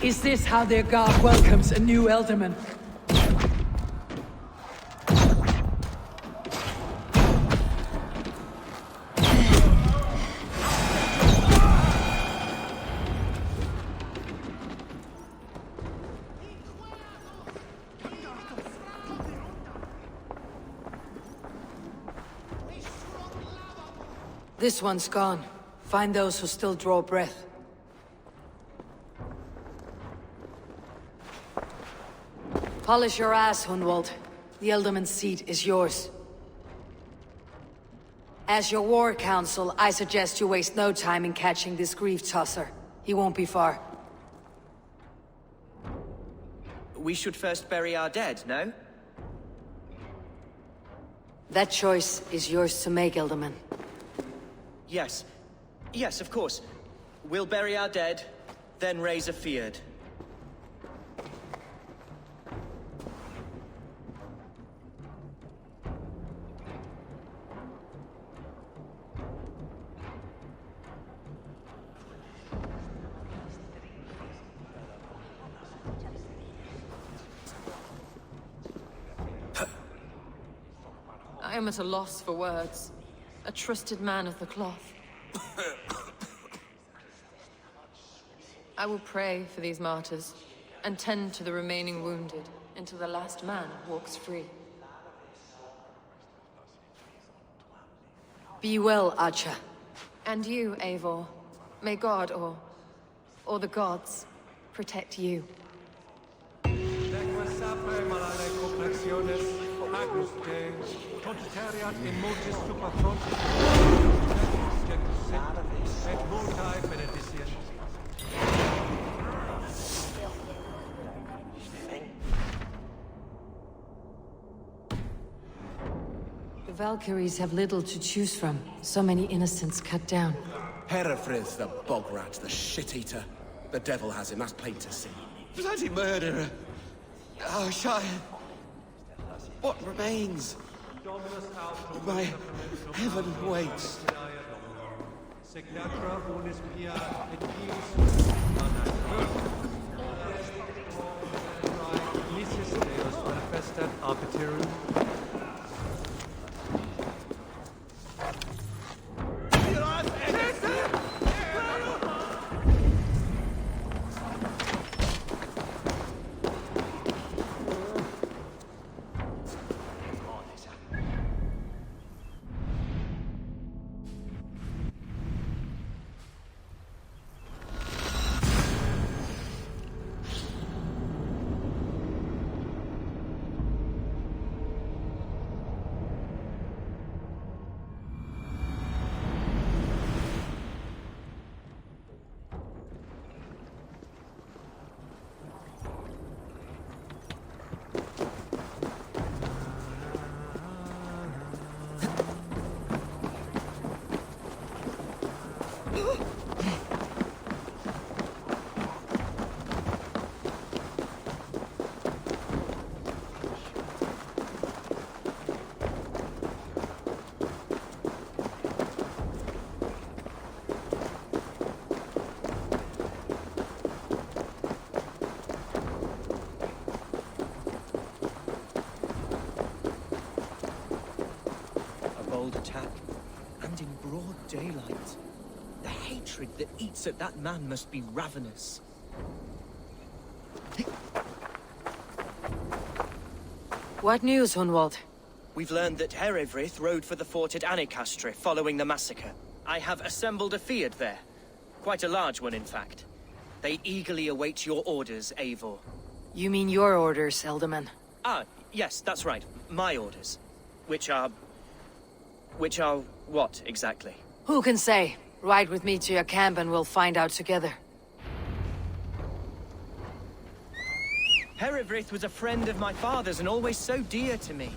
Is this how their god welcomes a new Ealdorman? This one's gone. Find those who still draw breath. Polish your ass, Hunwald. The Ealdorman's seat is yours. As your war council, I suggest you waste no time in catching this grief-tosser. He won't be far. We should first bury our dead, no? That choice is yours to make, Ealdorman. Yes. Yes, of course. We'll bury our dead, then raise a feard. I am at a loss for words. A trusted man of the cloth. I will pray for these martyrs, and tend to the remaining wounded, until the last man walks free. Be well, Archer. And you, Eivor. May God, or the gods, protect you. The Valkyries have little to choose from. So many innocents cut down. Herefrith, the bog rat, the shit-eater. The devil has him, that's plain to see. Bloody murderer! Oh, Shire! What remains? My heaven waits. Attack, and in broad daylight. The hatred that eats at that man must be ravenous. What news, Hunwald? We've learned that Herefrith rode for the fort at Anecastre following the massacre. I have assembled a feard there. Quite a large one, in fact. They eagerly await your orders, Eivor. You mean your orders, Ealdorman? Ah, yes, that's right. My orders. Which are what, exactly? Who can say? Ride with me to your camp and we'll find out together. Herefrith was a friend of my father's and always so dear to me.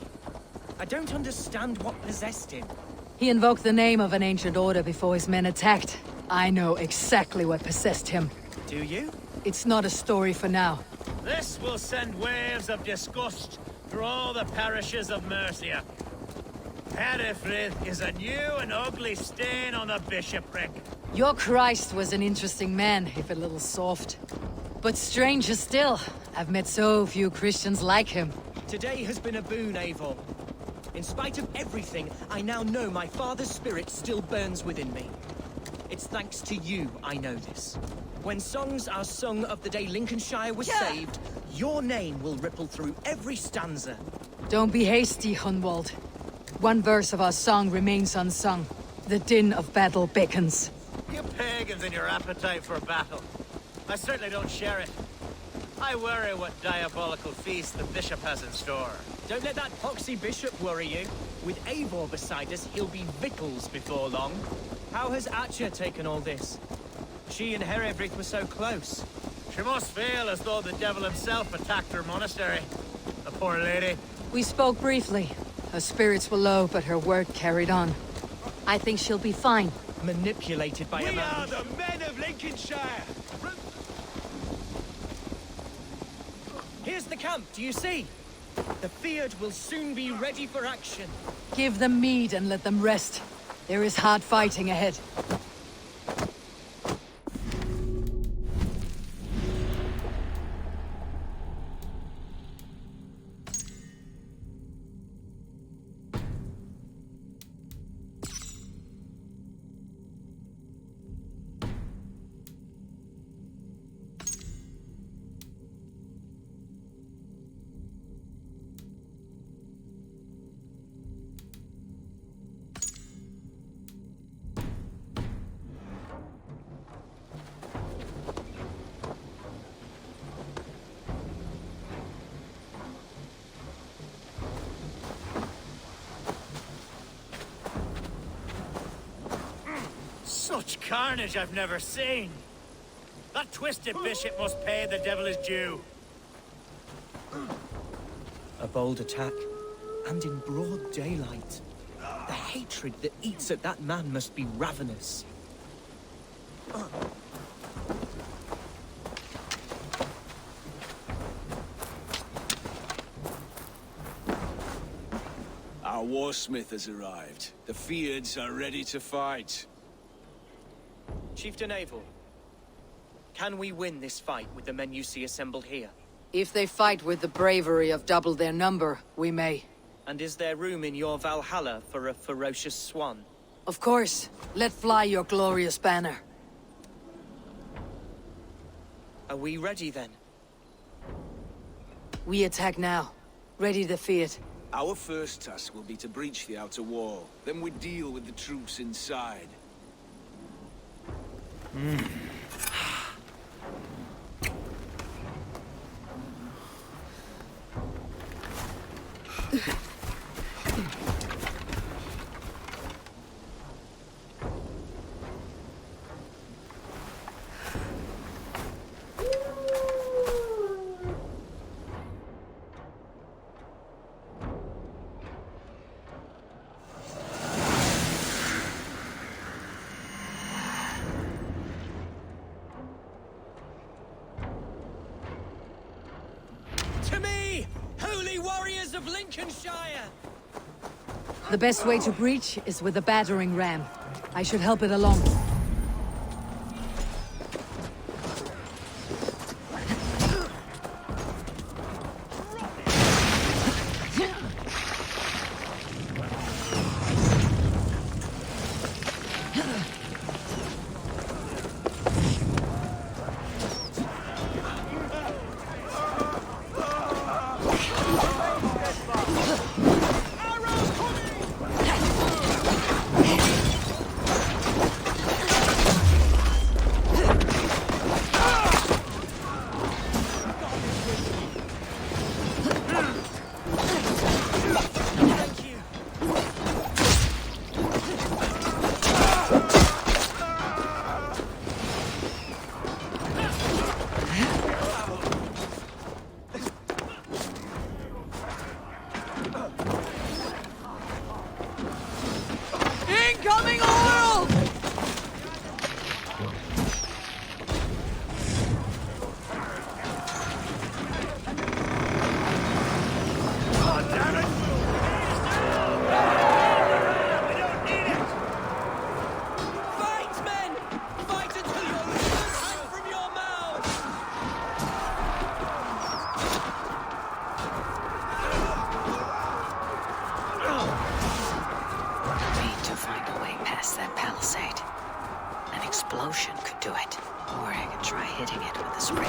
I don't understand what possessed him. He invoked the name of an ancient order before his men attacked. I know exactly what possessed him. Do you? It's not a story for now. This will send waves of disgust through all the parishes of Mercia. Herefrith is a new and ugly stain on the bishopric. Your Christ was an interesting man, if a little soft. But stranger still, I've met so few Christians like him. Today has been a boon, Eivor. In spite of everything, I now know my father's spirit still burns within me. It's thanks to you I know this. When songs are sung of the day Lincolnshire was saved, your name will ripple through every stanza. Don't be hasty, Hunwald. One verse of our song remains unsung. The din of battle beckons. You pagans and your appetite for battle. I certainly don't share it. I worry what diabolical feast the bishop has in store. Don't let that poxy bishop worry you. With Eivor beside us, he'll be victuals before long. How has Atcha taken all this? She and Herevrik were so close. She must feel as though the devil himself attacked her monastery. The poor lady. We spoke briefly. Her spirits were low, but her work carried on. I think she'll be fine. Manipulated by a man. We are the men of Lincolnshire! Here's the camp, do you see? The Fyrd will soon be ready for action. Give them mead and let them rest. There is hard fighting ahead. Such carnage I've never seen. That twisted bishop must pay the devil his due. A bold attack, and in broad daylight. The hatred that eats at that man must be ravenous. Our warsmith has arrived. The Fyrds are ready to fight. Chieftain Eivor, can we win this fight with the men you see assembled here? If they fight with the bravery of double their number, we may. And is there room in your Valhalla for a ferocious swan? Of course. Let fly your glorious banner. Are we ready then? We attack now. Ready to fight. Our first task will be to breach the outer wall. Then we deal with the troops inside. To me, holy warriors of Lincolnshire! The best way to breach is with a battering ram. I should help it along. Incoming oil! Oh, damn it! We don't need it! Fight, men! Fight until your limbs hang from your mouths! past that palisade. An explosion could do it. Or I could try hitting it with a spring.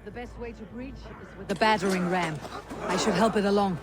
The best way to breach is with the battering ram. I should help it along.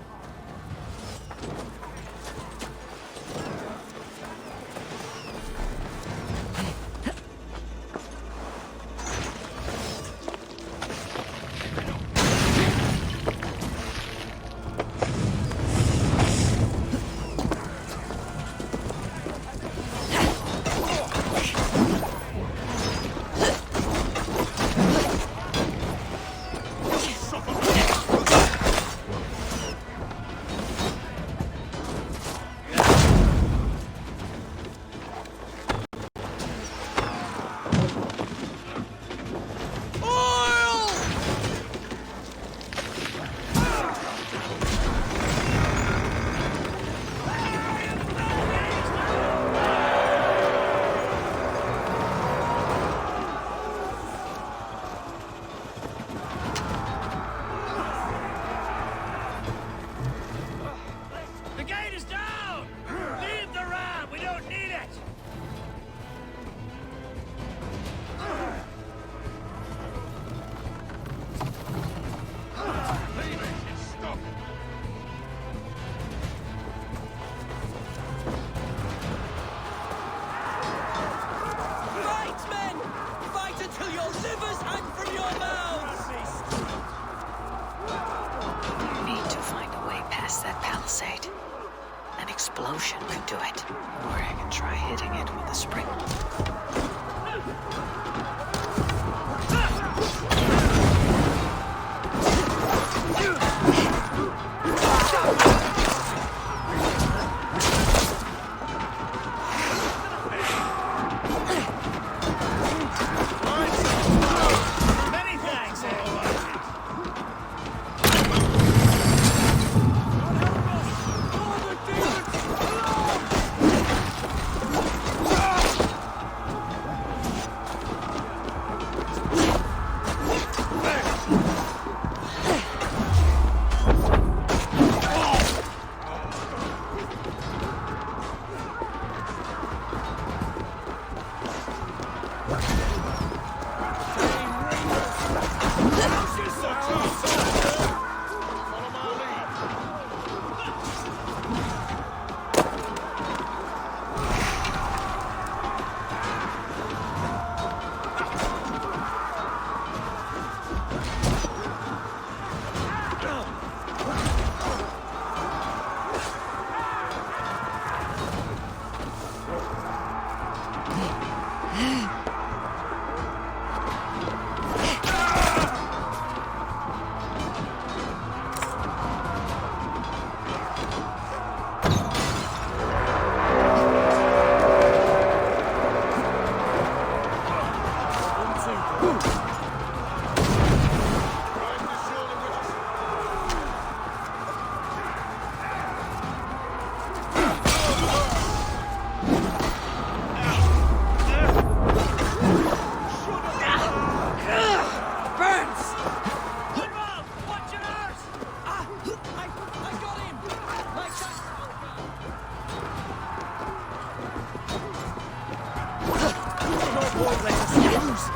won't let us lose.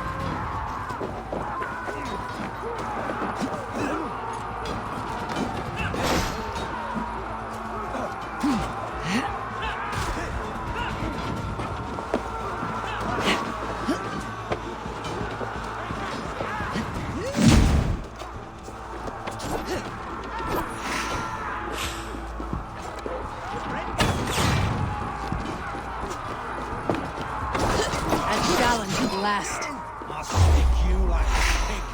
Last. I'll stick you like a pig.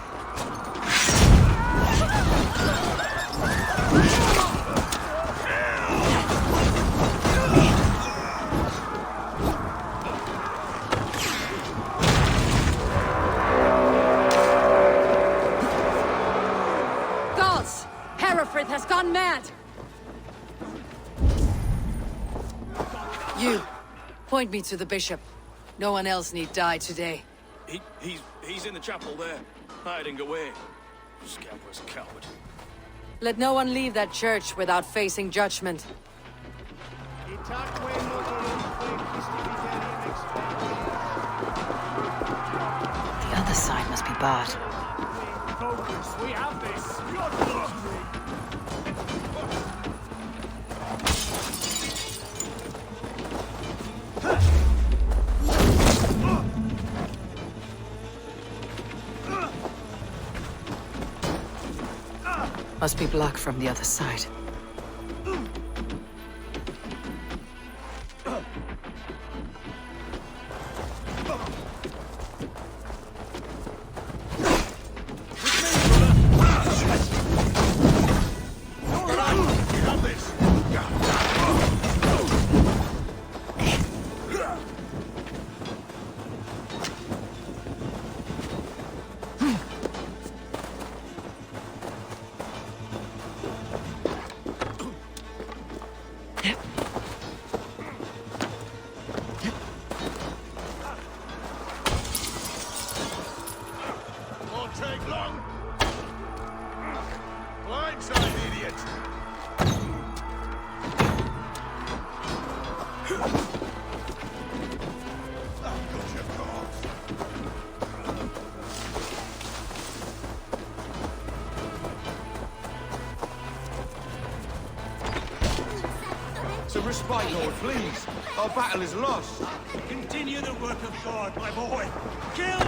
Gods! Herefrith has gone mad! You, point me to the bishop. No one else need die today. He's in the chapel there, hiding away. Scamper's coward. Let no one leave that church without facing judgment. The other side must be barred. Focus, we have this. Must be blocked from the other side. Respite, Lord, please. Our battle is lost. Continue the work of God, my boy. Kill!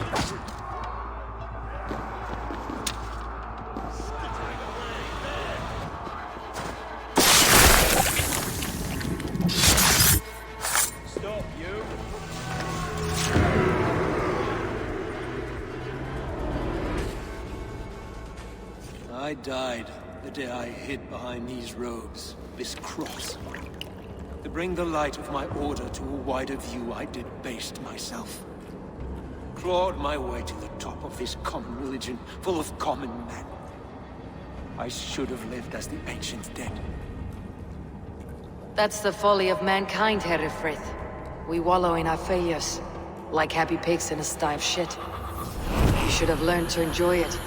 Stop, you. I died the day I hid behind these robes, this cross. To bring the light of my order to a wider view, I debased myself. Clawed my way to the top of this common religion, full of common men. I should have lived as the ancient dead. That's the folly of mankind, Herefrith. We wallow in our failures, like happy pigs in a sty of shit. You should have learned to enjoy it.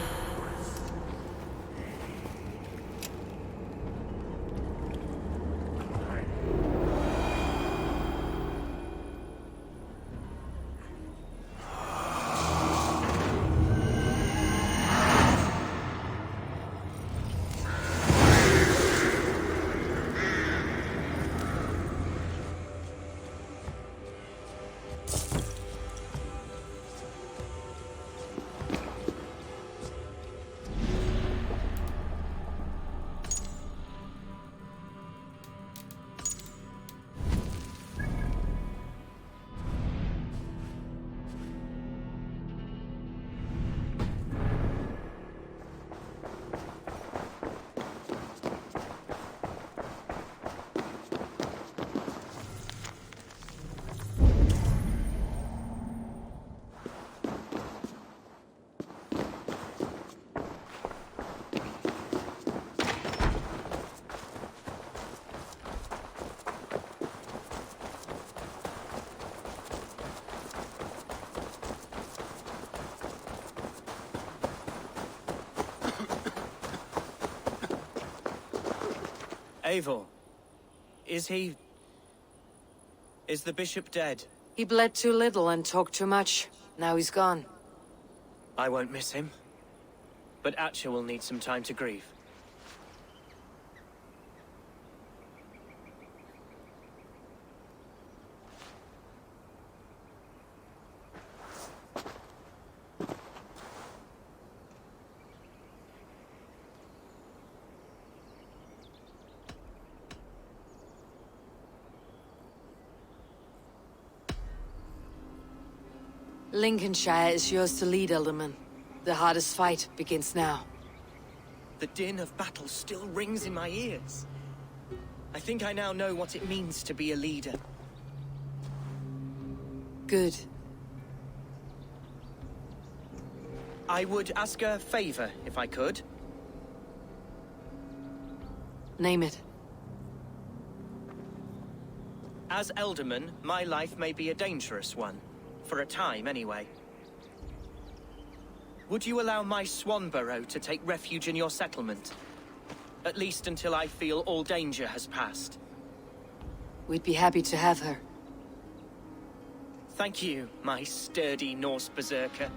Eivor, is the bishop dead? He bled too little and talked too much. Now he's gone. I won't miss him. But Atcha will need some time to grieve. Lincolnshire is yours to lead, Ealdorman. The hardest fight begins now. The din of battle still rings in my ears. I think I now know what it means to be a leader. Good. I would ask a favor, if I could. Name it. As Ealdorman, my life may be a dangerous one. For a time, anyway. Would you allow my swan burrow to take refuge in your settlement? At least until I feel all danger has passed. We'd be happy to have her. Thank you, my sturdy Norse berserker.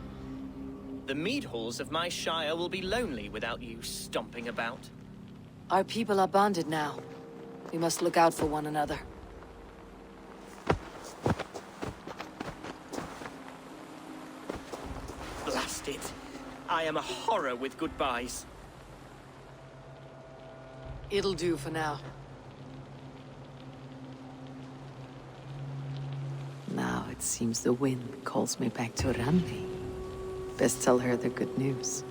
The mead halls of my shire will be lonely without you stomping about. Our people are bonded now. We must look out for one another. Blast it. I am a horror with goodbyes. It'll do for now. Now it seems the wind calls me back to Randvi. Best tell her the good news.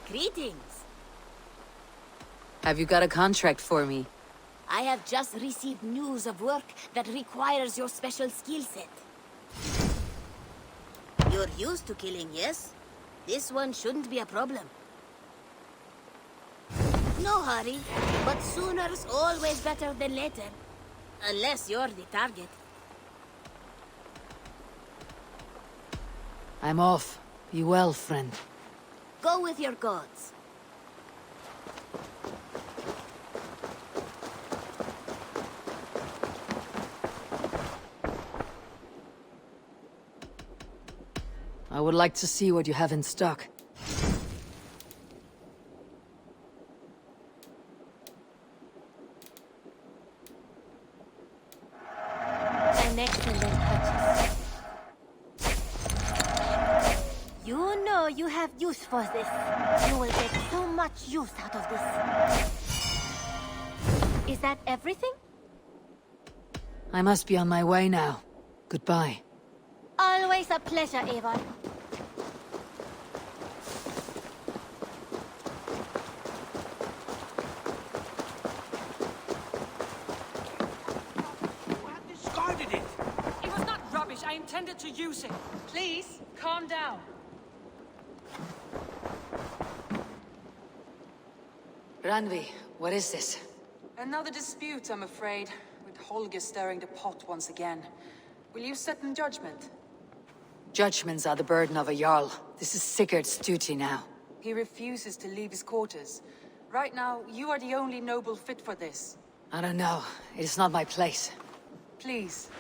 Greetings. Have you got a contract for me? I have just received news of work that requires your special skill set. You're used to killing, yes? This one shouldn't be a problem. No hurry, but sooner's always better than later. Unless you're the target. I'm off. Be well, friend. Go with your gods. I would like to see what you have in stock. An excellent purchase. You know you have use for this. You will get so much use out of this. Is that everything? I must be on my way now. Goodbye. Always a pleasure, Eivor. Discarded it! It was not rubbish. I intended to use it. Please, calm down. Randvi, what is this? Another dispute, I'm afraid, with Holger stirring the pot once again. Will you sit in judgment? Judgments are the burden of a Jarl. This is Sigurd's duty now. He refuses to leave his quarters. Right now, you are the only noble fit for this. I don't know. It is not my place. Please.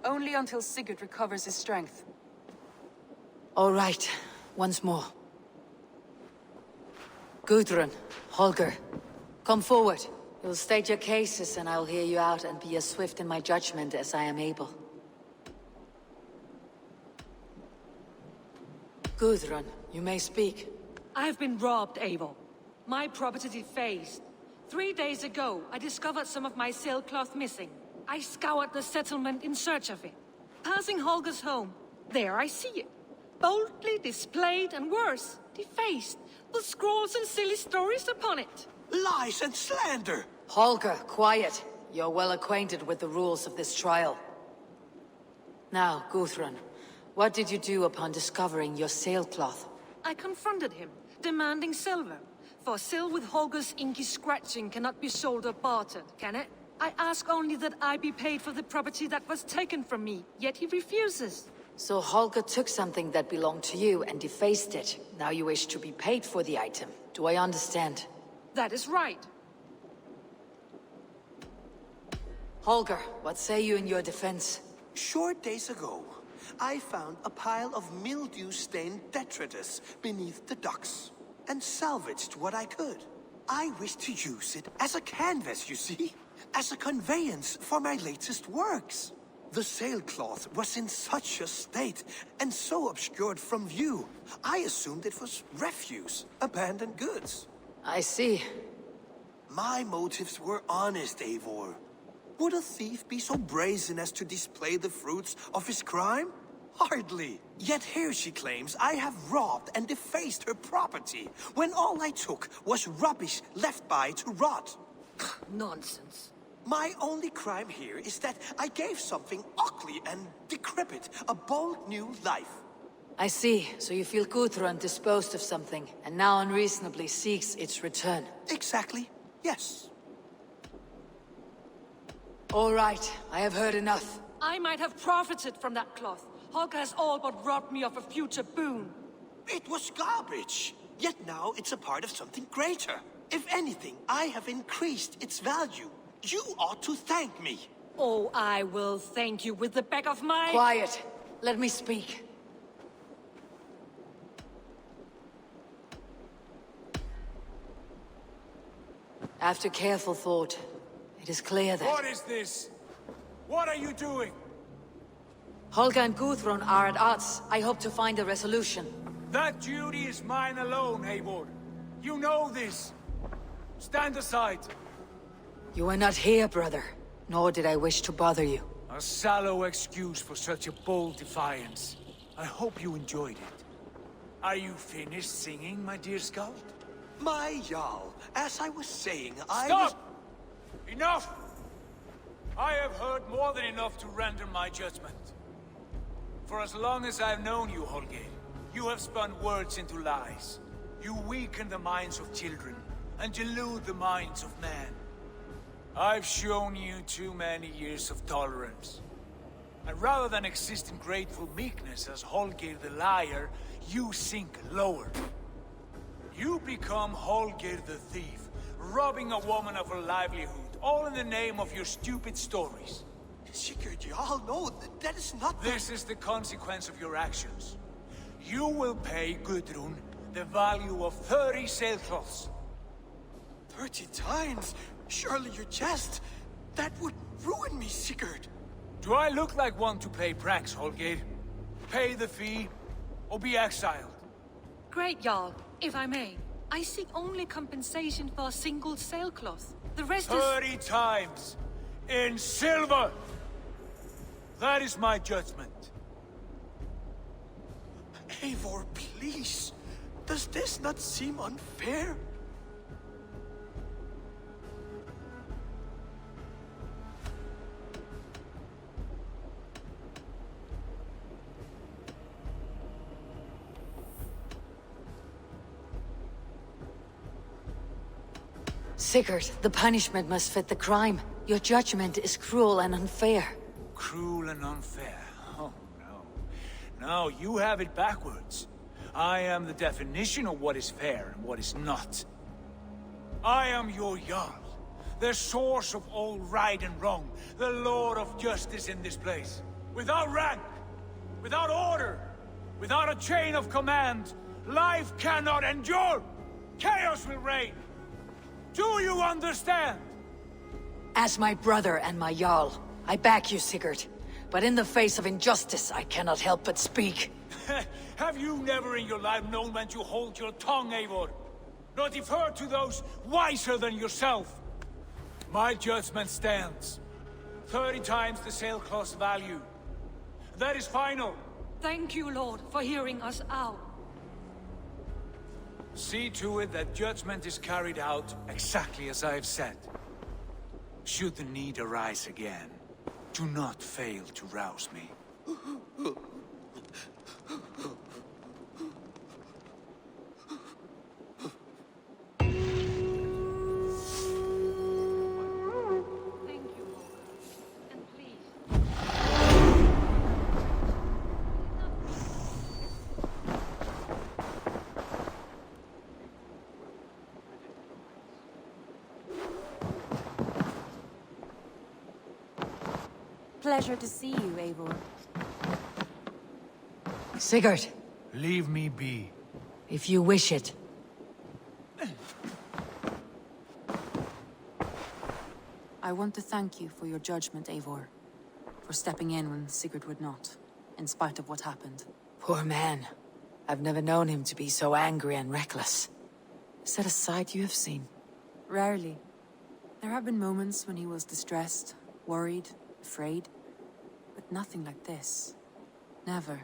Only until Sigurd recovers his strength. All right. Once more. Gudrun, Holger, come forward. You'll state your cases and I'll hear you out and be as swift in my judgment as I am able. Gudrun, you may speak. I've been robbed, Eivor. My property defaced. 3 days ago, I discovered some of my sailcloth missing. I scoured the settlement in search of it. Passing Holger's home, there I see it. Boldly displayed and worse, defaced, with scrolls and silly stories upon it. Lies and slander! Holger, quiet. You're well acquainted with the rules of this trial. Now, Gudrun, what did you do upon discovering your sailcloth? I confronted him, demanding silver. For sil with Holger's inky scratching cannot be sold or bartered, can it? I ask only that I be paid for the property that was taken from me, yet he refuses. So Holger took something that belonged to you and defaced it. Now you wish to be paid for the item. Do I understand? That is right. Holger, what say you in your defense? Short days ago, I found a pile of mildew-stained detritus beneath the docks, and salvaged what I could. I wish to use it as a canvas, you see? As a conveyance for my latest works. The sailcloth was in such a state, and so obscured from view, I assumed it was refuse, abandoned goods. I see. My motives were honest, Eivor. Would a thief be so brazen as to display the fruits of his crime? Hardly. Yet here she claims I have robbed and defaced her property, when all I took was rubbish left by to rot. Nonsense. My only crime here is that I gave something ugly and decrepit a bold new life. I see. So you feel Gudrun disposed of something, and now unreasonably seeks its return. Exactly. Yes. All right. I have heard enough. I might have profited from that cloth. Holger has all but robbed me of a future boon. It was garbage. Yet now it's a part of something greater. If anything, I have increased its value. You ought to thank me. Oh, I will thank you with the back of my... Quiet. Let me speak. After careful thought, it is clear that... What is this? What are you doing? Holger and Gudrun are at odds. I hope to find a resolution. That duty is mine alone, Eivor. You know this. Stand aside. You were not here, brother. Nor did I wish to bother you. A sallow excuse for such a bold defiance. I hope you enjoyed it. Are you finished singing, my dear scout? My Jarl, as I was saying, Stop! Enough! I have heard more than enough to render my judgment. For as long as I've known you, Holger, you have spun words into lies. You weaken the minds of children, and delude the minds of men. I've shown you too many years of tolerance. And rather than exist in grateful meekness as Holger the liar, you sink lower. You become Holger the thief, robbing a woman of her livelihood, all in the name of your stupid stories. Sigurd, you all know that is not... This is the consequence of your actions. You will pay Gudrun the value of 30 sailcloths. 30 times? Surely you jest. That would ruin me, Sigurd. Do I look like one to pay pranks, Holger? Pay the fee, or be exiled? Great, Jarl. If I may, I seek only compensation for a single sailcloth. The rest is... 30 times! In silver! That is my judgment. Eivor, please. Does this not seem unfair? Sigurd, the punishment must fit the crime. Your judgment is cruel and unfair. Cruel and unfair? Oh, no. No, you have it backwards. I am the definition of what is fair and what is not. I am your Jarl, the source of all right and wrong, the Lord of justice in this place. Without rank, without order, without a chain of command, life cannot endure. Chaos will reign. Do you understand? As my brother and my Jarl, I back you, Sigurd. But in the face of injustice, I cannot help but speak. Have Have you never in your life known when to hold your tongue, Eivor? Nor defer to those wiser than yourself? My judgment stands. 30 times the sailcloth's value. That is final. Thank you, Lord, for hearing us out. See to it that judgment is carried out exactly as I have said. Should the need arise again, do not fail to rouse me. Pleasure to see you, Eivor. Sigurd, Leave me be. if you wish it. I want to thank you for your judgment, Eivor. For stepping in when Sigurd would not, in spite of what happened. Poor man. I've never known him to be so angry and reckless. Is that a side you have seen? Rarely. There have been moments when he was distressed, worried, afraid. But nothing like this. Never,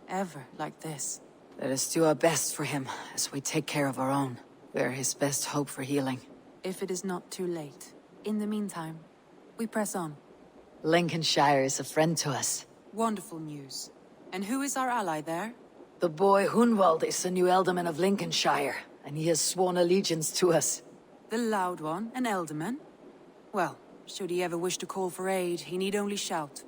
ever like this. Let us do our best for him, as we take care of our own. We're his best hope for healing. If it is not too late. In the meantime, we press on. Lincolnshire is a friend to us. Wonderful news. And who is our ally there? The boy Hunwald is the new Ealdorman of Lincolnshire, and he has sworn allegiance to us. The loud one, an Ealdorman? Well, should he ever wish to call for aid, he need only shout.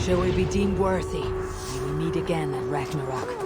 Shall we be deemed worthy? May we meet again at Ragnarok.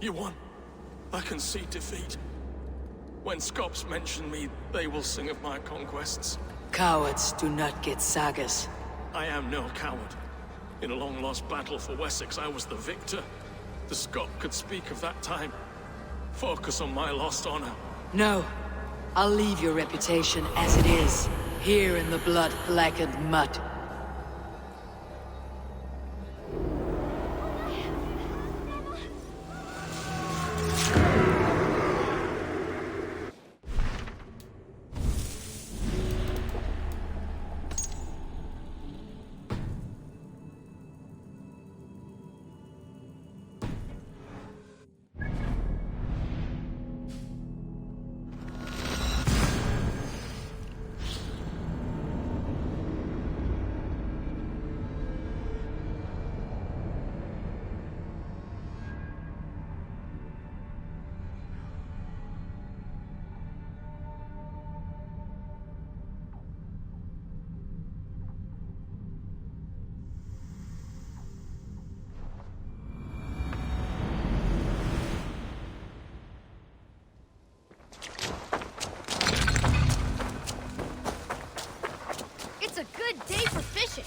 You won. I can see defeat. When Scops mention me, they will sing of my conquests. Cowards do not get sagas. I am no coward. In a long-lost battle for Wessex, I was the victor. The Scot could speak of that time. Focus on my lost honor. No. I'll leave your reputation as it is, here in the blood-blackened mud. It's a good day for fishing.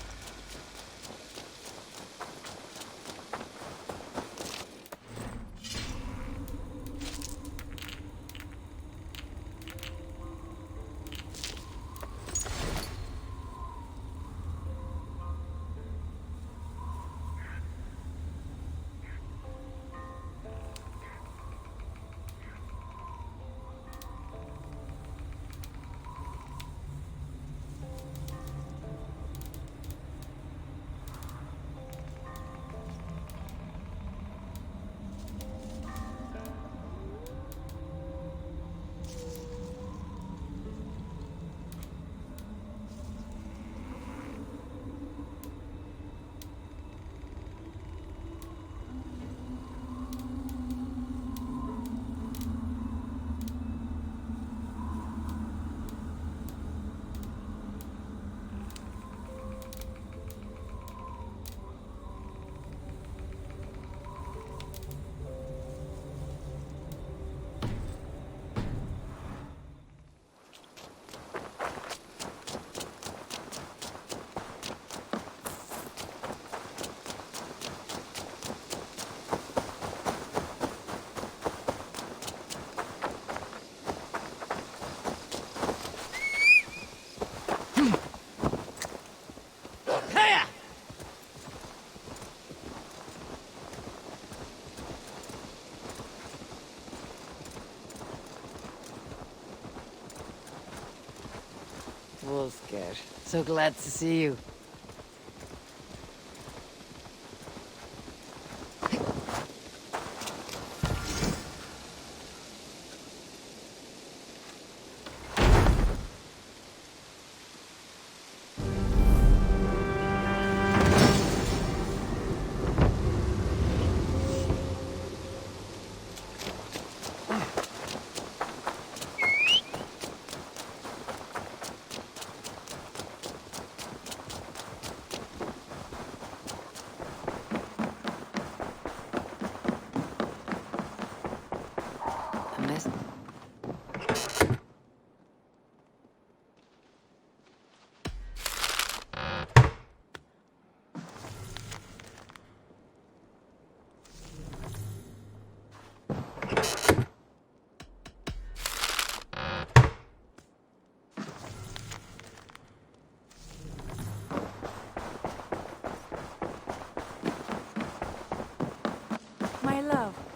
Wolfgar, so glad to see you. Salve.